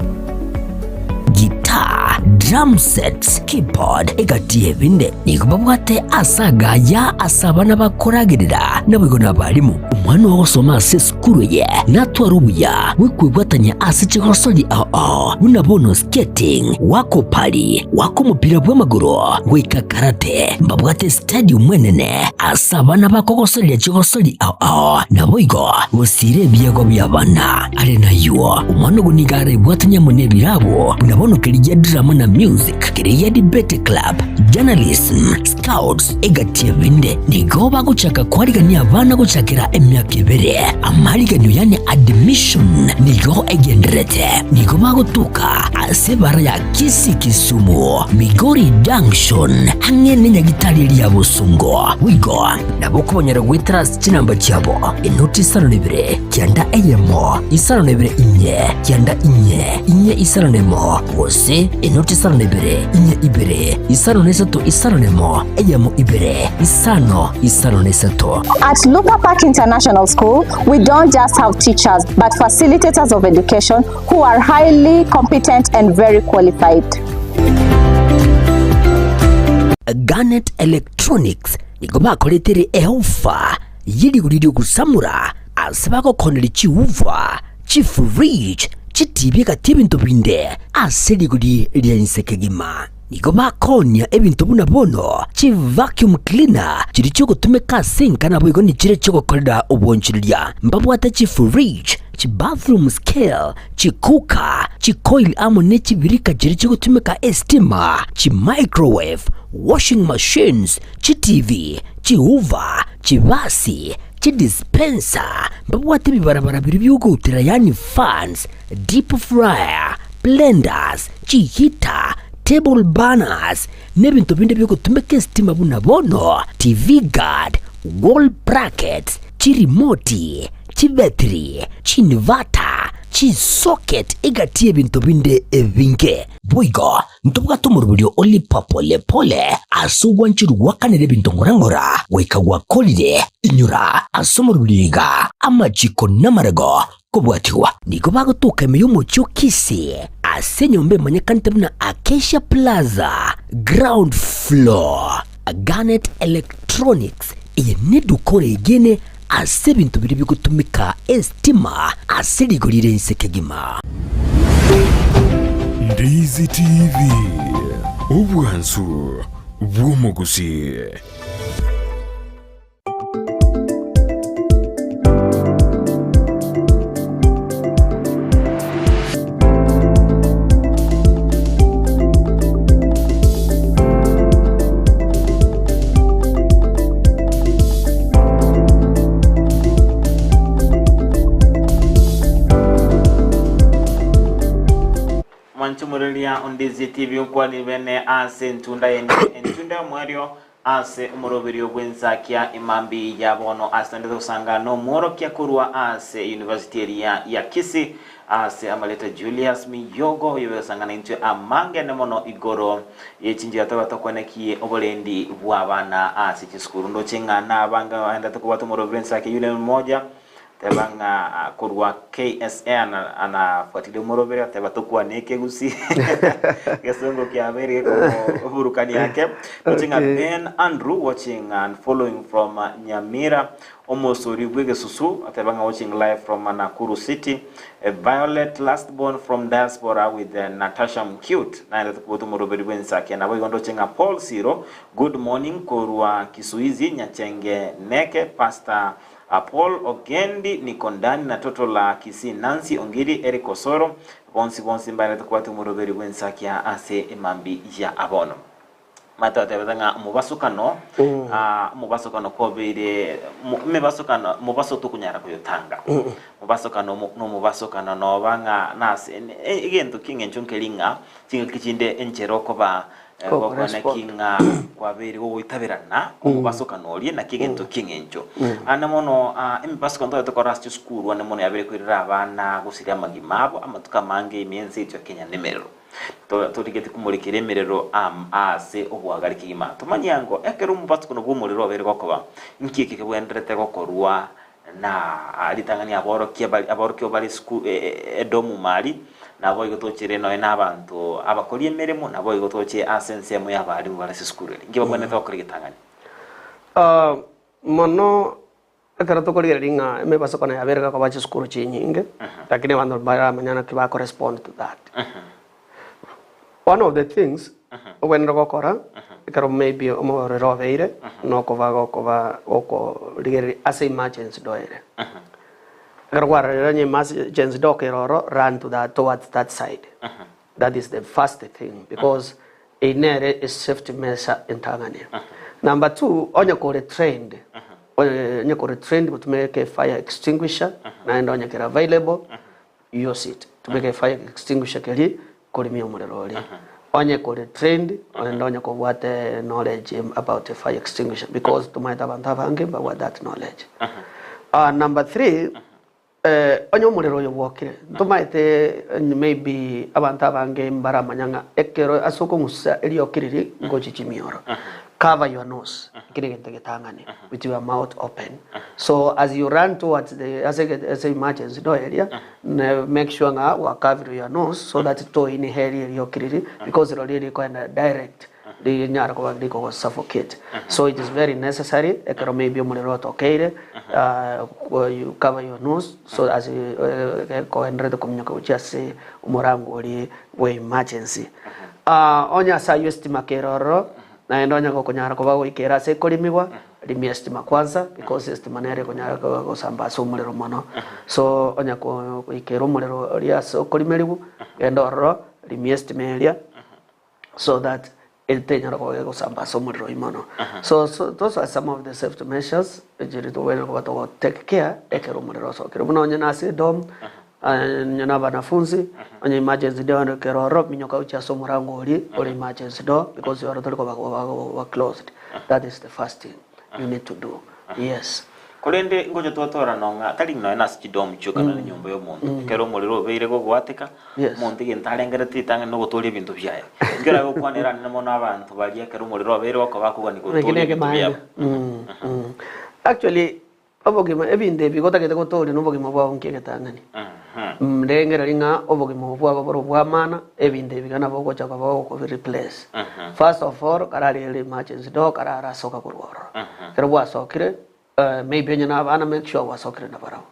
Speaker 5: guitar, drum sets, keyboard, egatiye binde nikubabwate asaga ya asabana bakoragirira nabwo nabarimu umwana wo gusoma ase skuru ye natwarubuya wikwibwatanya ase chigosoli unabono skating wako pali wako mupira bw'amaguru wika karate mbabwate stadium mwenene asabana bakogosoli ya chigosoli naboigo usire byego byabana ari nayo umwana gunigare bwatanya munebirabo unabono kiriya drama na music kiriya debate club journalism scouts egatiye binde nigo baguchaka kwariganya abana guchakira emyaka ibere amariganyo yani admission nigo egenderete nigo bagutuka asebara ya Kisumu Migori Junction hamwe n'inyagitari ya Busungo wigo nabo kubonyera gwitras kinamba cyabo inoti 72 cyanda eyemo 72 cyanda inye isanemo wose inoti 72 inye ibere isanemo eyemo ibere isano.
Speaker 9: At Luther Park International School, we don't just have teachers but facilitators of education who are highly competent and very qualified.
Speaker 5: Garnet Electronics niko bakoletere eofa yiri gusamura asabako koneri chiuva chifridge chitibika tibintu binde aseli gudi lya insekegima nigo bakonia ebintu buna bono chi vacuum cleaner chiri cyo gutumika sink na bwigo ni chire cyo gukorera ubonchiriria mbabwate chi fridge chi bathroom scale chi cooker chi coil amone chi birika chiri cyo gutumika estima chi microwave washing machines chi TV chi hoover chi vasi chi dispenser mbabwate bibarabara biri byugutira yani fans deep fryer blenders chi heater table banners nebintu binde byo gutumeka estima buna bono TV guard wall brackets chi remote chi battery chi inverter chi socket igatie bintu binde ebinge boigo ntubuga tumurubyo oli papole pole asugwa nchiru wakanere bintu ngorangora wekagwa kolide inyura asomurubyiga amajiko namarago kubwatiwa niko bagutuka meyo mucyo kisi asenyombe manyakante buna Acacia Plaza ground floor Garnet Electronics iye nedukore igene ase bintu biri bigutumika estima aserigurire insekegima.
Speaker 1: Ndizi TV ubwanzu bw'umuguzi.
Speaker 2: Manchumurulia on Ndizi TV ukwali bene ase ntunda entunda mwerio ase umurobirio gwenzakia imambi yabono ase ndezo sangano mworo kia kurua ase University ya Kisii ase amaleta Julius Miyogo yewe sangana into amange nemono igoro yechinji atabato kwenekie obolendi bwabana ase chiskuru ndo chingana abanga waenda tukubatu umurobirio nsake yule mmoja tebanga kurwa KSN anafuatilia umurobirio tebatukuwa neke gusi kesongo kia Amerika kwa burukani yake watching Ben Andrew watching and following from Nyamira Omosori Bwege Susu tebanga watching live from Nakuru City Violet lastborn from diaspora with Natasha Mcute na tukubutu umurobirio wensake na boigondo chenga Paul Siro good morning kurwa Kisuizi Nyachenge Neke Pastor Paul Ogendi Nikondani na toto la Kisii Nancy Ongiri Eric Osoro bonsi mbale tukwatu muroberi wensakia ase imambi ya abono mata tebanga mubasukano mubasukano kobere mubaso tukunyara kuyotanga mubasukano no banga nase igento kingenchonkelinga kinga kichinde encheroko ba kokona kinga kwabere wo itabirana mubasukano oli na kigento kingencho anamono imibasukano tokora school anamono yabere kwirira abana gusiria magimabo amatuka mange imienzi ityo Kenya nemerero turigete kumurikira emerero ase obwagari kigima tumanyango ekero mubasukano bw'umuriro abere gokoba nkiki kebwenderete gokorwa na alitangania aboroki bali school edomu mali nabo igotochire no n'abantu abakori emeremo nabo igotoche asense mu yabali mu bala school ngiba bone tokori gitangani
Speaker 3: mono ekero tokori ringa emibasukano yaberega kwa bachi school chinyinge lakini bantu bara manyana kiba correspond to that one of the things when rogokora ekero maybe omorero veire no koba rigeri as emergency doere emergency dokeroro run towards that side that is the first thing because inere is safety measure in Tanzania. Number 2 onye kore trained to make a fire extinguisher na ndo onye kera available use it to make a fire extinguisher keri kolimia umurerori onye kore trained ndo onye ko what knowledge about a fire extinguisher because to might abantu bange but that knowledge number 3 onye umurero yo wokire tumaite maybe abantu bange mbara manyanga ekero asoko musa eliyo kiriri ngochichimioro cover your nose kiregetangane with your mouth open so as you run towards the as a emergency door area make sure nga wa cover your nose so that to inhale eliyo kiriri because it already kind of direct the nyara ko bandi ko suffocate so it is very necessary ekero maybe umurero tokeire you cover your nose so as koendre to communicate just say umurango oli we emergency onya sa estima keroro na endonya ko kunyara ko bago ikera se kolimiwa limi estima kwanza because estima nere kunyara ko samba somulero mono so onya ko ikero mulero ria so kolimeribu endoro limi estima area so that eltenyara ko samba somulero imono so those are some of the safety measures ejiri to wena ko to take care ekero mulero so kero mono onya na se dom nyana banafunzi onye emergency door keroro minyoka ucha somo rango oli emergency door because you are totally closed. That is the first thing you need to do. Yes.
Speaker 2: Kolende ngojo twatora nonga tali no ena skidom chuka na nyumba yo muntu kero muliro beire go gwatika muntu gentarengere titanga no gutoli bintu byayo ngira go kwanera namo nabantu bagiye kero muliro beire bako bakuga ni gutoli bintu byayo.
Speaker 3: Actually obogima ebinde bigota kete gutoli no bogima bwa unkeke tangani mrengera ringa obogima bwa bwa mana ebinde bigana bogo chaka bogo ko replace first of all karari emergency door karara soka kurworo kero bwa sokire maybe nyana bana make sure wasokire na barao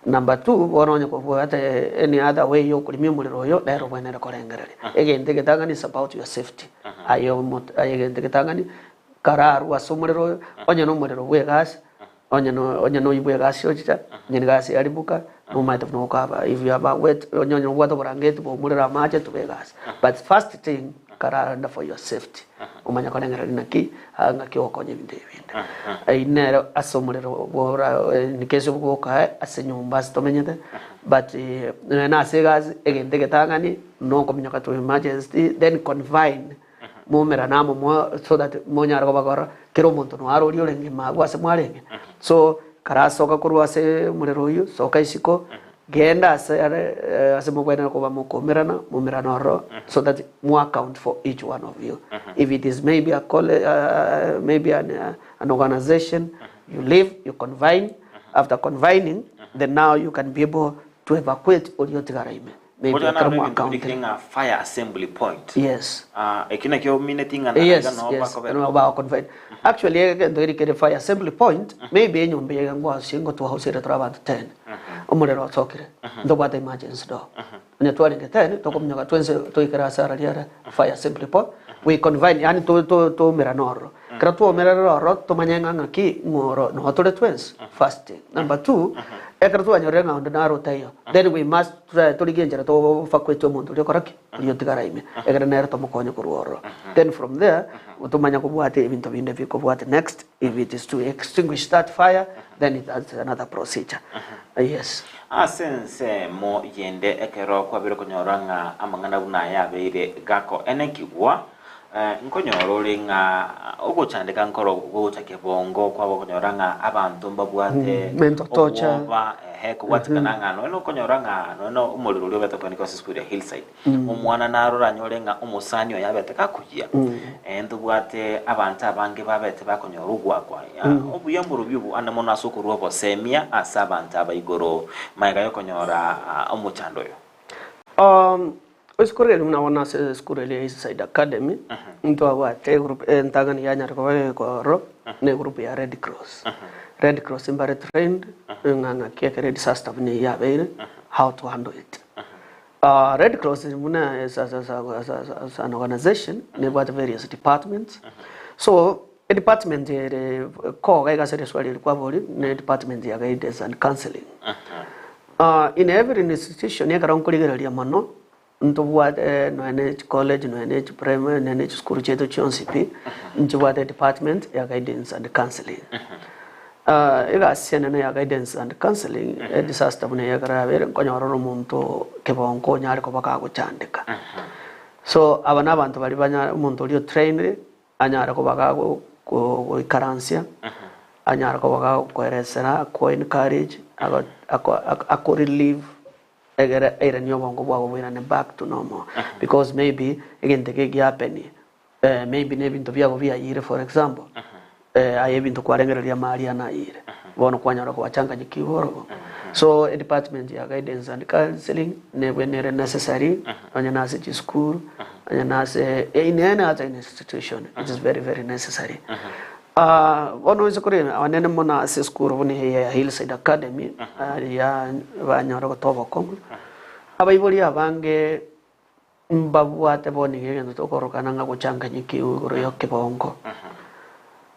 Speaker 3: number 2 boronye ko bwa ata any other way yo kulimi muliro yo dero bwenera korengerere egende getangani is about your safety ayo egende getangani kararu wasumuliro onye no muliro we gas onye no ibwe gas yo chicha nyine gas aribuka no might have no cover if you have a wet onye no water branget bo mulira maje to we gas but first thing karara for your safety umanya korengerere naki anga kyokonye binde inero asomuliro bora nikezo buka asenyumba stomenyete but na segas egende getangani no kominyoka to emergency then confine mumera namo so that monyara ko bagora kero muntu no aro rio lengi magwa se mwarenge so karasoka kurwa se mulero yu soka isiko genda ase mugwena ko bamukomerana mumerana ro so that mu account for each one of you if it is maybe a college maybe an organization you leave you confine after confining then now you can be able to evacuate or yotigaraime maybe
Speaker 2: a fire assembly point.
Speaker 3: Yes.
Speaker 2: Ekina kyo minuting and
Speaker 3: about confine. Actually, the fire assembly point maybe you be was single to house at around 10. Omorero sokere. The what emergency door. When you're 10, to come your 20 to Ikarasa fire assembly point. We confine yani to Miranoro. Kratu Miranoro to Manyanga ki moro no to the twins. First thing. Number 2. Ekratu anyorenga on the narrow tail. Then we must try to get to faculty to the correct. You take a rime. Egraner to Mokono Kuruoro. Then from there, Utomanya Kubuate even to win the vehicle what next. If it is to extinguish that fire, then it has another procedure. Yes.
Speaker 2: Sense mo yende ekero kwa biro konyoranga amangana unaya beire gako enekiwa nkonyorolinga okuchandika nkoro okuchake bongo kwa bokonyoranga abantu mbabwate
Speaker 3: mental torture
Speaker 2: kuwatikana ngano eno konyoranga no umuliro lyo beto kwaniko school ya Hillside umwana narora nyolenga umusanyo yabete kakujia ndubwate abantu abange babete bakonyorugwa kwa obuyamburu byubu anamona sokuru obo semia asabanta abayigoro mayiga yokonyora omuchandoyo
Speaker 3: School na wana school ile Hillside Academy mtu wa group ntagani ya nyarko ko ro ne group ya Red Cross Red Cross imbare trained nganga keke disaster ni ya beire how to handle it Red Cross muna as an organization ne got various departments so a department ko ga se swali kwa boli ne department ya guidance and counseling in every institution ya karonkuligeria mano Ntubuat no NH college, no NH primary, no NH school cheto chonsipi. Ntubuat department ya guidance and counseling. Ega siena na ya guidance and counseling. Disaster mune ya karabe konyoro muntu kebonko nyari ko baka guchandika. So abana abantu bali banya muntu lyo trained anyara ko baka ko ikaransia. Anyara ko baka ko resera ko encourage ako relieve egera era nyobongo bwabo bwina ne back to normal because maybe again the gig happen maybe nebintu byabo byayire for example ayebintu kwarengereria mali anayire bono kwanyara ko bachanga gikihoro so a department ya guidance and counseling never necessary anya nase school anya nase in any other institution it is very very necessary ono isokorena wanene mona school vuni ya Hillside Academy ya banyoro ko tobo kom abayiboli abange mbabwate boni ngendo tokorokana nga kuchanganyikiwe iguru yo kibongo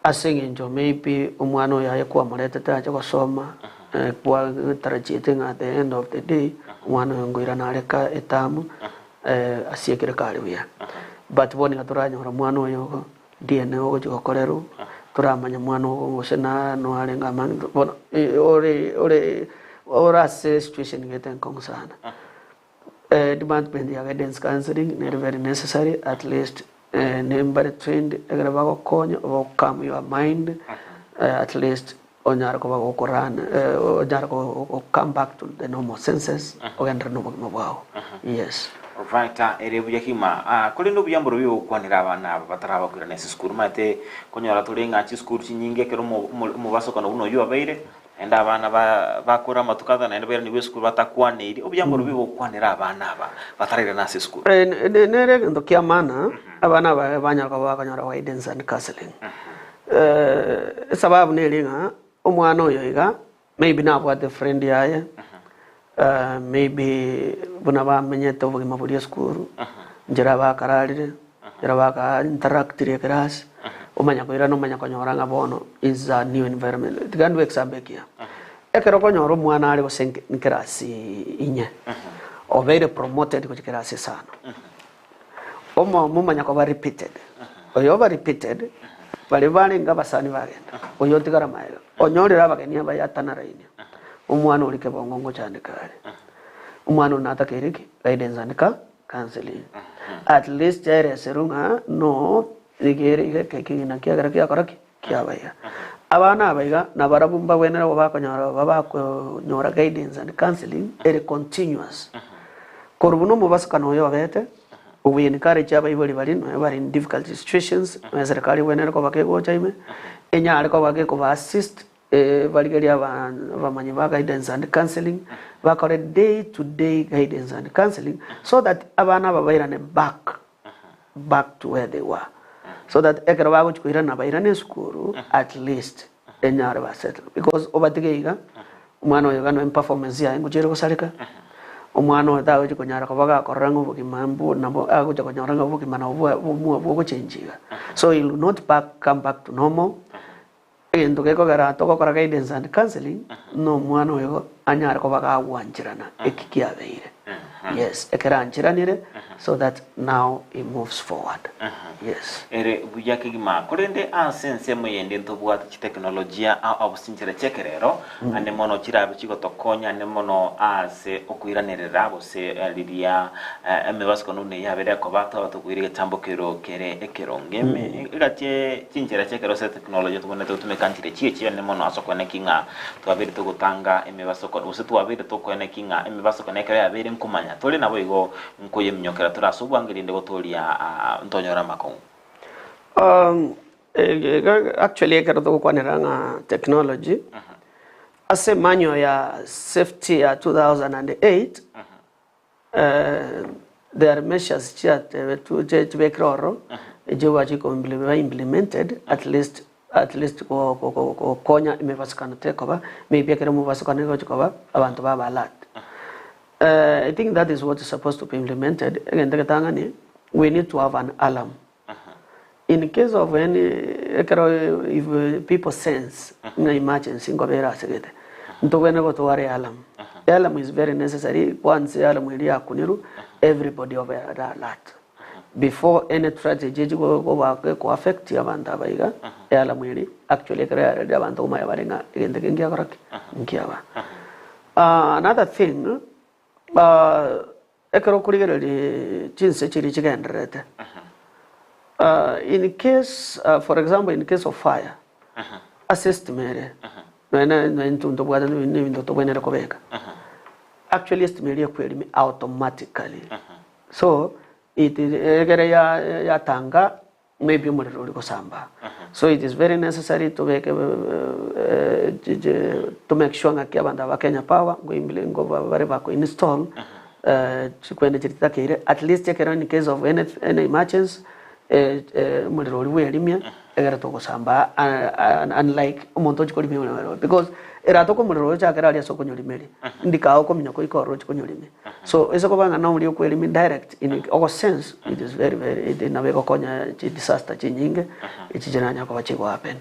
Speaker 3: asing'encho maybe omwana oyo aye kwamuretete ache gosoma kwa tarajite nga at the end of the day omwana oyo ngoira nareka etamu asiekire kari buya but boni gaturanyora omwana oyo DNA ogochi gokorerwa turamanya mwana gose no arenga man bona ore situation ngeten kong sana development ya guidance counseling is very necessary at least number trained egera bago konyo o calm your mind at least onyar ko bago koran onyar ko come back to the normal senses ogendre no mabao yes
Speaker 2: right erebu yakima kuri no byamboro byo kwanira abana bataraba kwira nese school mate konyora turenga chi school chinyinge kero mu basokana uno yo abaire enda abana bakura matukada na enda ni school batakwanira obyamboro byo kwanira abana batarira nese school
Speaker 3: nere ndo kiamana abana banya ko bakanyora guidance and counseling sababu nelinga omwana oyo iga maybe na kwa the friend yaye maybe buna bamenyete obugima buri school njira bakararire njira baka interactire class umanya koira no manya konyora nga bono is a new environment tigandu exabekia ekero konyora omwana ari gosenke class inye o very promoted ko class sana omo mumanya ko ba repeated oyo ba repeated bali nga basani bagenda oyo tigara maero onyorera bagenia bayatana raini umwana uri kebongo cyane kare umwana unatakiriki guidance and counseling at least ere serunga no rigere kekina kiagara kiakoraki kiabaya abana abayiga nabarabumba wenera bakonyora babakonyora guidance and counseling ere continuous korubuno mubasakano yo abete we encourage abayiboli bari in difficult situations serikali wenera ko bakego chaime enya ariko bakeko ba assist valigari abamanyi ba guidance and counseling bakore day to day guidance and counseling so that abana babairane back to where they were so that ekero bago chikuirana bairane school at least enyare ba settle because obatigeiga umwana oyo gano performance ya ngujero gusarika umwana oyo dawe chikunyara ko baga korango bukimambu nabo ago chikunyara ngo bukimana bwo change so he will not come back to normal endo keko gara toko kora guidance and counseling no mwana oyo anyara ko baga wanjirana ekikia beire yes ekera anjiranire so that now he moves forward yes
Speaker 2: ere buyake gima korende ansense moyende ntobwata chi teknolojia abusinjira chekerero ane mono chirabe chigo tokonya ane mono ase okuiranirira bose lidia emebasko nune yabere ko bato tokuirige tambokero kere ekerongeme igache chinjira chekero se teknolojia tubone tutume kantire chichi ane mono asokone kinga twabere tugutanga emebasoko use twabere tokone kinga emebasoko nekere yabere nkumanya tole nabo igo nkoye mnyokera turasubwangirinde gotoria ntonyora makongo
Speaker 3: actually ekero to kwaniranga technology ase manyo ya safety ya 2008 there are measures chat to be kroro ejewa chiko implemented at least ko konya imevasakana tekoba maybe ekero muvasakana ko chikoba abantu baba alert I think that is what is supposed to be implemented. Again, we need to have an alarm. In case of any, if people sense an emergency, alarm is very necessary. Once the alarm will everybody over alert. Before any strategy go affect Yavanta Baiga, alarm will actually create Yavanto Mayaringa again the Kingiarak. Another thing. Ekero kurigere chinse chiri chigendrete in case for example in case of fire assist mere no into bwada no into to bwenera kobeka actually estimate kweli automatically so it is egere ya tanga maybe umuriro uri kusamba so it is very necessary to make sure ngaki abanda ba Kenya Power ngo bari ba ko install chikwende chitakire at least in case of any emergency umuriro uri werimia egera to kusamba unlike umuntu chikori because era to komuriro cha kera ali soko nyolimeri ndika ko minyo ko ikoro ko nyolimi so eso ko banga no muri ko elimi direct in our sense it is very very it na weko konya disaster chinyinge ichijenanya ko bachiko happen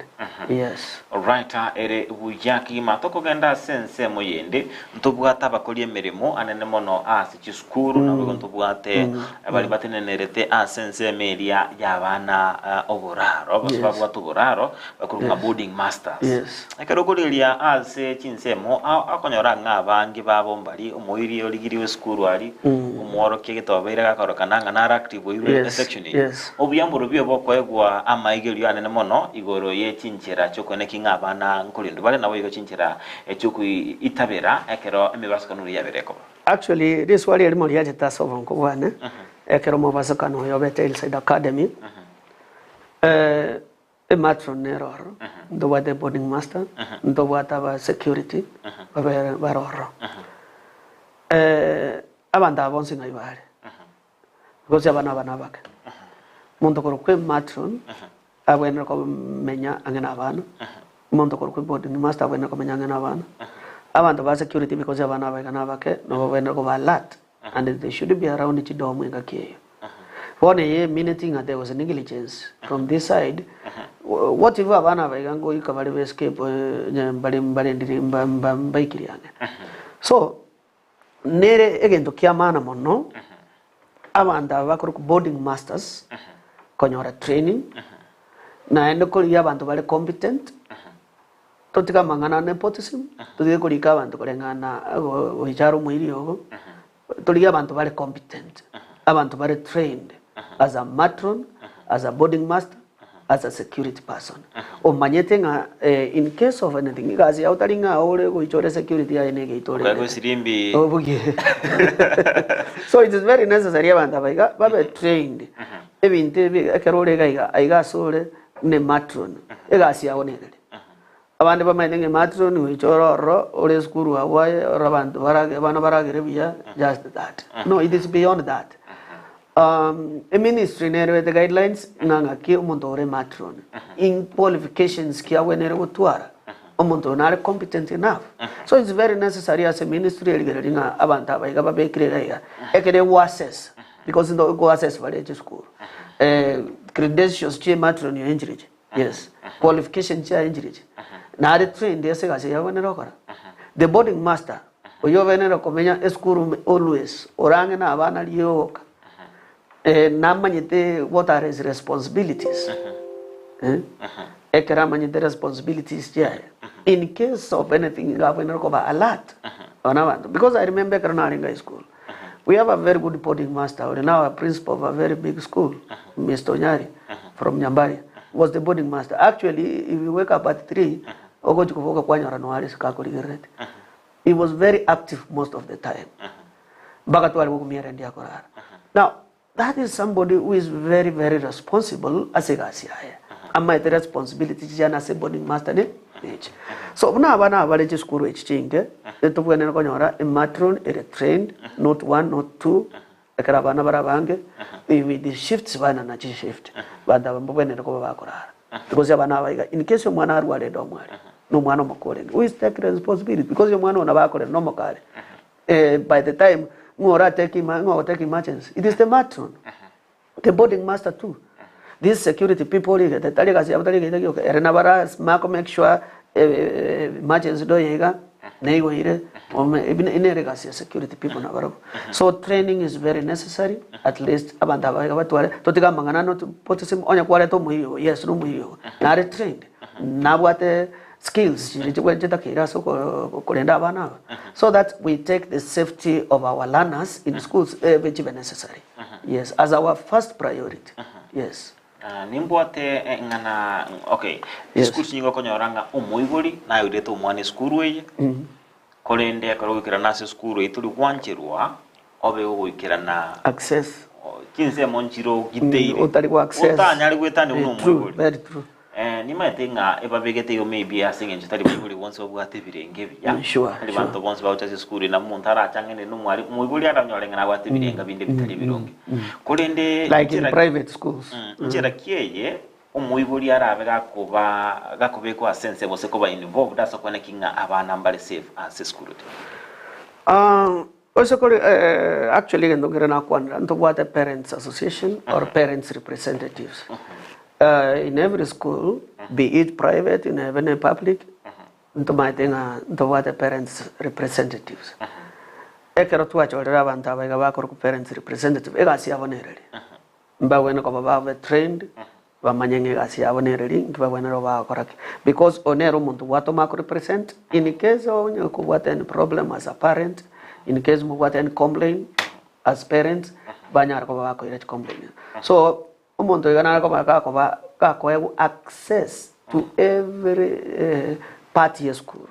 Speaker 3: yes
Speaker 2: alright ere buyaki matoko genda sense moyende ntobwata bakolie meremo anene mono asi chiskuru na wego ntobwate abali batenenerete sense media yabana oboraro basubwa tuboraro bakuruka boarding masters
Speaker 3: yes
Speaker 2: akarogorelia ase chinsemo akonyora ngabangi babombali omoiri oligiriwe skuru ali umworo kigitobere gakorokananga na active we section obuyamburo byo bokwegwa amaigerio anene mono igoro ye chinchera chokoneki ngabana nkolindu bale nawe igo chinchera echuku itabera ekero emibaskanuri yabereko
Speaker 3: actually this wali elimo lyaje tasovo nkubwana ekero mubasakano yobete Hillside Academy matron neroro ndo wade boarding master ndo wata ba security baroro abanda bonsi na ibare gozi abana baka mundo korokwe matron abwena ko menya angena abana mundo korokwe boarding master abwena ko menya angena abana abanda ba security because abana bake no abwena ko balat and they should be around chidomo ngakiyo one year meaning there was a negligence from this side what if abana bagango ikabali escape bali ndiri mbaikiriane so nere egento kiamana mono abanda bakuru boarding masters konyora training na endo ko yabantu bali competent totika mangana nepotism todike ko likabantu kolengana oicharo muiri ogo toliga abantu bali competent abantu bali trained as a matron, as a boarding master, as a security person. O manyete nga in case of anything, gazi autaringa ole go ichore security ya enege itore.
Speaker 2: Kwa sirimbi.
Speaker 3: So it is very necessary abanda baiga babe trained. Ebinte ekerole gaiga aiga sole ne matron. Egasi aonegele. Abande bamainenge matron wichoro ole skuru awaye orabantu barage bana baragere biya just that. No, it is beyond that. A ministry nere the guidelines nanga ki umontore matron in qualifications ki awenere gutwara umuntu nare competent enough so it's very necessary as a ministry eligelinga abantu abayiga babekirega ekere assess because in the go assess village school credentials chi matron yo injury yes qualification chi injury nare trained ese gase yawenere okora the boarding master oyo venere komenya school always orange na abana liyoka namanyete what are his responsibilities ekera manyete responsibilities yeah in case of anything governor ko ba alert because I remember Karnaringa school we have a very good boarding master and now a principal of a very big school Mr. Nyari from Nyambari was the boarding master actually if you wake up at 3 ogo chikuvoka kwanyora no ali sikakuligerete he was very active most of the time baka tu alikumira ndia korara now that is somebody who is very very responsible as a gasi haya ama the responsibility jana se boarding master ne so una bana bale school exchange to bwana ko nyora a matron is trained not one not two ekara bana barabange with the shifts bana na shift banda bwana ko bakorara because abana baiga in case umwana arwale do mwari no mwana mukore who is take responsibility because umwana ona bakore no mukare by the time ngora take emergency it is the matron the boarding master too these security people the taliga si abutali gita kyo erena bara mako make sure emergency do yega nego ire even in security people na bara so training is very necessary at least abanda ba batwale totika mangana no potisim onya kwale to muhiyo yes no muhiyo na trained na bwate skills so that we take the safety of our learners in schools which is necessary yes as our first priority yes
Speaker 2: nimboate ngana okay schools nyingo konyoranga umuiguri na yudete umwane school weye kolende karugikira na school ituli kwanchirwa obe ugikira na
Speaker 3: access
Speaker 2: kinse monchiro giteire
Speaker 3: utali kwa access
Speaker 2: utanyali gwetani uno umuiguri
Speaker 3: very true
Speaker 2: nima tenga ebabegete yo maybe asinge ntari biguri wonse obwate birenge bya
Speaker 3: sure
Speaker 2: bantu bonse bawuta school na muntu arachangene numwari muiguri aranyolenga na bwate birenga binde bitari bironge kolende
Speaker 3: like in private schools
Speaker 2: njera kieye omwibuli arabe gakubekwa sense bose kuba involved aso kwene kinga abana mbali safe as school.
Speaker 3: Actually, the parents association or parents representatives. In every school, be it private, in even public, the parents representatives. Ekero tuachorera abantu abaiga bakora ku parents representative egasi yabonereri. Mbawene ko baba trained bamanyenge egasi yabonereri nkibabone ro bakora because onero muntu watoma ko represent in case onye ko what any problem as a parent, in case mu what any complaint as parents banyar ko baba ko ire complaint. So umuntu igana ko ka ko access to every party school.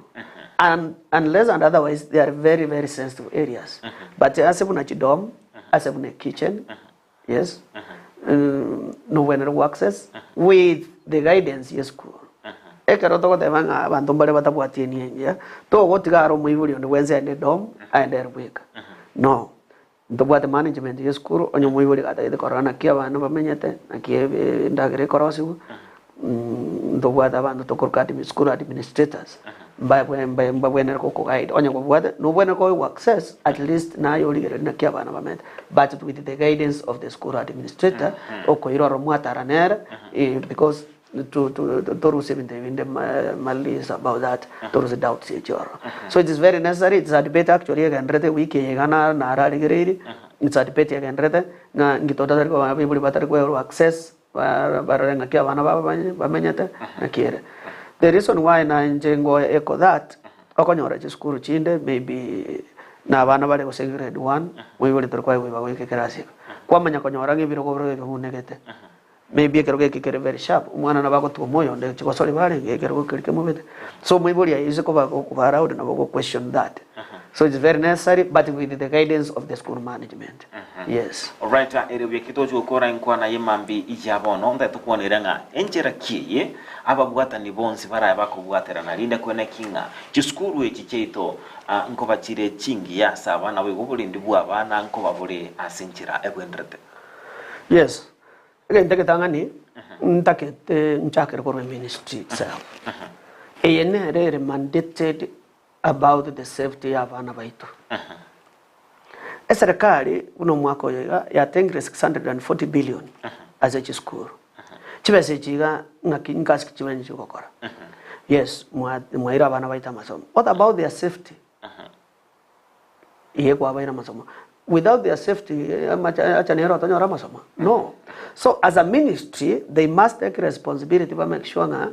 Speaker 3: And unless and otherwise, they are very, very sensitive areas. But as a dom, as a kitchen, yes, no one access with the guidance, yes, school. Ekaroto de vanga abandombare batabuati ni ya to what garo muibuli on Wednesday and the dom and their week. No. The what management yes school on your muibuli at the corona kia no bamenyete na kie ndagre korosu the what abantu to corporate school administrators. By when ko guide on your what no when go access at least na yoli na kia bana bamet but with the guidance of the school administrator o ko iro mwata raner because to receive the malis about that there is a doubt so it is very necessary. It's a debate actually again rete wiki gana na rarigiri it's a debate again rete na ngitoda ko abibuli batar ko access bara na kia bana bamenyata na kiere. The reason why na njengo echo that okonyora school chinde maybe na bana bale ko grade 1 we will turkwa we ba weke kerasi kwa manya konyora ngibiro ko bro munegete maybe kero ke kere very sharp umwana na bako tu moyo nde chiko sori bale kero ke mubete so mwibuli is ko ba ko bara na bako question that so it's very necessary but with the guidance of the school management. Yes.
Speaker 2: All right, ere we kitojo kora inkwa na yemambi ijabono nda tukuonera nga enjera kiye ababwata ni bonsi bara bakubwatera na linda kwene kinga chiskuru echicheito nko bachire chingi ya sabana we gubulindi bwa bana nko babule asinchira ebwendrete.
Speaker 3: Yes. Ndeke tangani ntakete nchakere ko ministry itself. Eyene re mandated about the safety ya bana baitu. Serikali uno mwako ya tengre 640 billion as a school. Chibese chiga ngakingas kichiwenji kokora. Yes, mwaira bana baita masomo. What about their safety? Iye kwa baina masomo. Without their safety, achanero atanyora masomo. No. So as a ministry, they must take responsibility to make sure na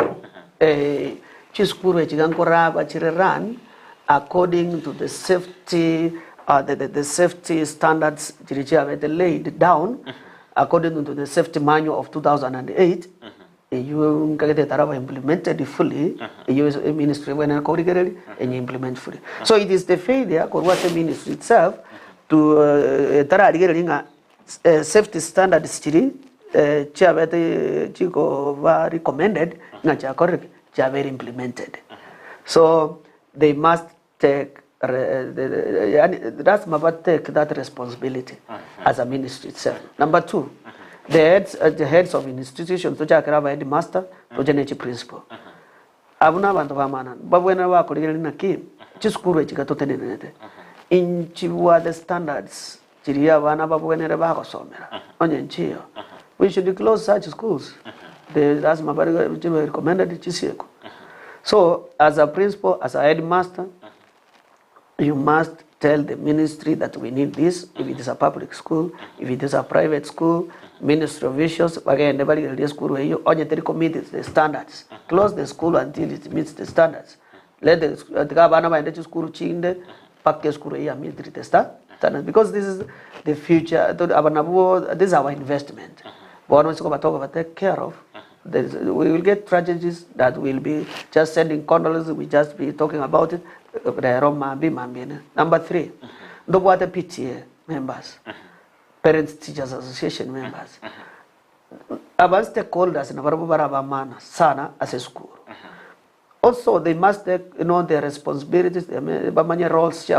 Speaker 3: chiskuru chigankora bachire run according to the safety the safety standards laid down according to the safety manual of 2008. You implemented fully. You ministry when and you implement fully. So it is the failure of what the ministry itself to safety standards recommended very implemented. So they must take that's take that responsibility as a ministry itself. Number 2, the heads of institutions to jakara by headmaster to generate principal. Abuna bantu bamana babwena bakolera na kim chiskuru chikatotenenete inchiwa the standards chiria bana babwenera bakosomera onye nchiyo. We should close such schools. That's my recommended chiseko. So as a principal, as a headmaster, you must tell the ministry that we need this. If it is a public school, if it is a private school, Ministry of Issues, again, the school where you only commit the standards. Close the school until it meets the standards. Let the government school change the pack school here meet the standards because this is the future. This is our investment. But once we talk about take care of, we will get tragedies that will be just sending condolences. We just be talking about it. Number 3, the water PTA members, Parents Teachers Association members, about stakeholders in sana as a school. Also, they must take their responsibilities, their roles,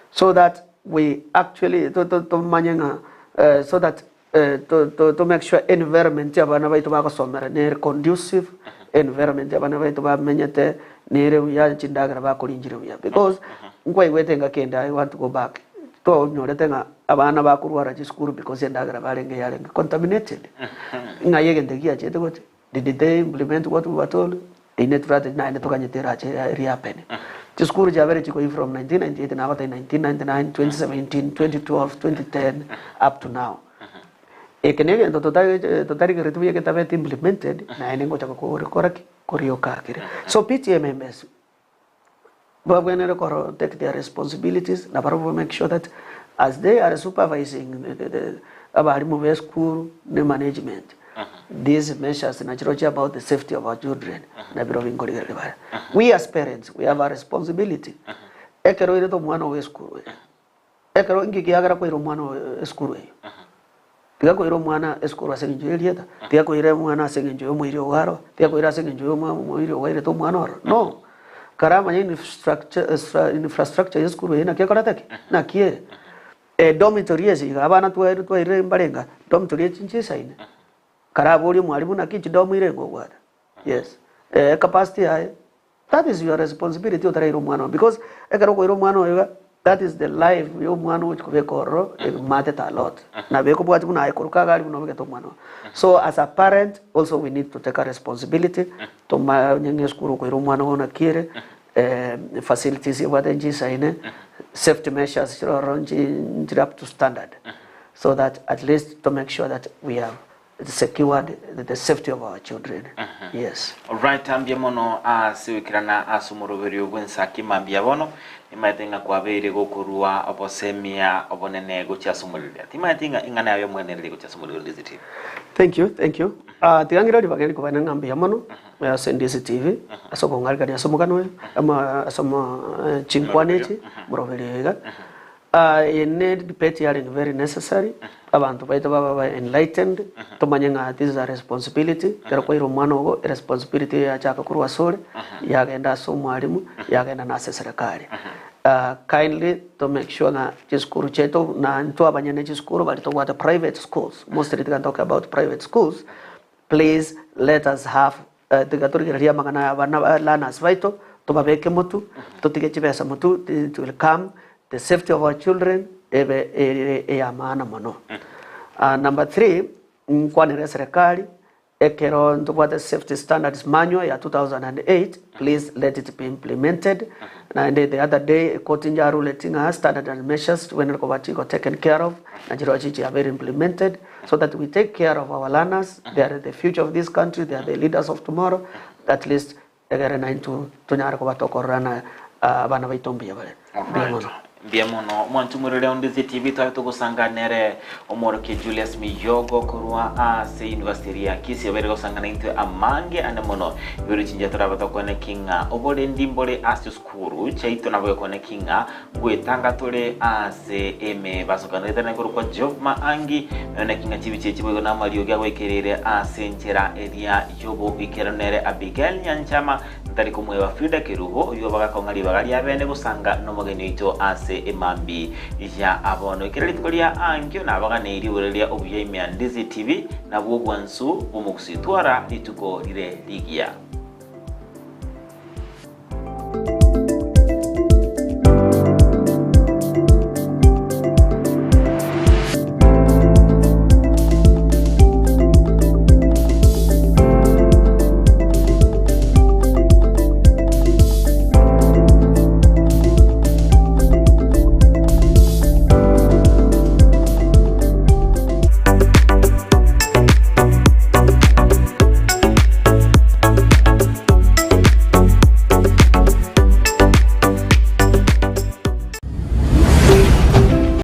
Speaker 3: so that we actually so that to make sure environment abana baitu bakosomera ne conducive environment abana baitu bamenyete nere uya chindagara bakulinjire uya because ngwa igwetenga kenda I want to go back to nyorete nga abana bakurwara chi school because endagara barenge yarenge contaminated ngaye gendegia chete gote did they implement what we were told in it rather na tokanyetera che rehappen chi school javere chiko from 1998 na kota 1999 2017 2012 2010 up to now ekenege totari ke retuye ke tabe implemented na enengo chako korioka kire so PTA members Babwenere koro take their responsibilities na barobo make sure that as they are supervising the abarimu school the management these measures naturally about the safety of our children na biro vingoli we as parents we have a responsibility ekero ile to mwana we school ekero ingi kiagara ko iro mwana school tiga ko iro mwana school asenjo elieta tiga ko ire mwana asenjo mo iro garo tiga ko ira asenjo mo iro waire to mwana no karama infrastructure ya school ina kia karataki na kie dormitory ezi abana tu ire mbalenga dormitory chinchisa ine karabuli mwalimu na kichi domu ire ngogwada yes capacity hai that is your responsibility otara iro mwana because ekaro ko iro mwana that is the life yo mwana which kubekoro matter a lot na beko bwati kuna aikoruka gali no beketo mwana so as a parent also we need to take a responsibility to nyenge school ko iro mwana ona kire facilities yabadenji saine safety measures up to standard so that at least to make sure that we have secured the safety of our children. Yes.
Speaker 2: All right, ambia mono asiwikirana asumurubiri ugwensa kimambia bono imaitenga kwa beire gokurua obosemia obonene gocha sumuriria timaitenga ingana yawe mwenere gocha sumuriria diziti.
Speaker 3: Thank you. Tigangira dibageni kubana ngambia mono ya SNDC TV asoko ngalika ya somukano ama asoma chinkwanechi muroberiga in debate hearing very necessary abantu baita baba enlightened to manyenga this is a responsibility kero ko iro mwana go responsibility ya chaka kurwa sore yagenda so mwalimu yagenda na serikali kindly to make sure na chiskuru cheto na nto abanyene chiskuru bali to what private schools mostly they talk about private schools please let us have the gatoriria magana abana learners baito to babeke mutu to tigechibesa mutu to will come the safety of our children ya maana mono. Number 3 kwa serikali ekero ntupata safety standards manual ya 2008 please let it be implemented and the other day kotinja rule tinga standard and measures when got taken care of and are very implemented so that we take care of our learners. They are the future of this country, they are the leaders of tomorrow. At least egere na into tunyara ko batokorana bana baitombiya bale.
Speaker 2: Biamono mwantumurire ondizi TV twaito gusanganere omoroke Julius Miyogo kurwa ase university ya Kisii bere gusangana into amange anemono biri chinja turabata kone kinga obole ndimbole ase skuru chaito nabo kone kinga gwetanga tole ase eme basokanira na kurukwa job maangi none kinga chibiche chibo na malio gya gwekerere ase nchera area yobo ikeranere Abigail Nyanchama ntari kumwe wa Frida Kiruho yo bagakongali bagali abene gusanga no mugeni ito ase emambi ya abono kiralitkolia angyo na bagane iriwerelia obuye imyandizi TV na bwo gwansu bumukusitwara lituko lire ligia.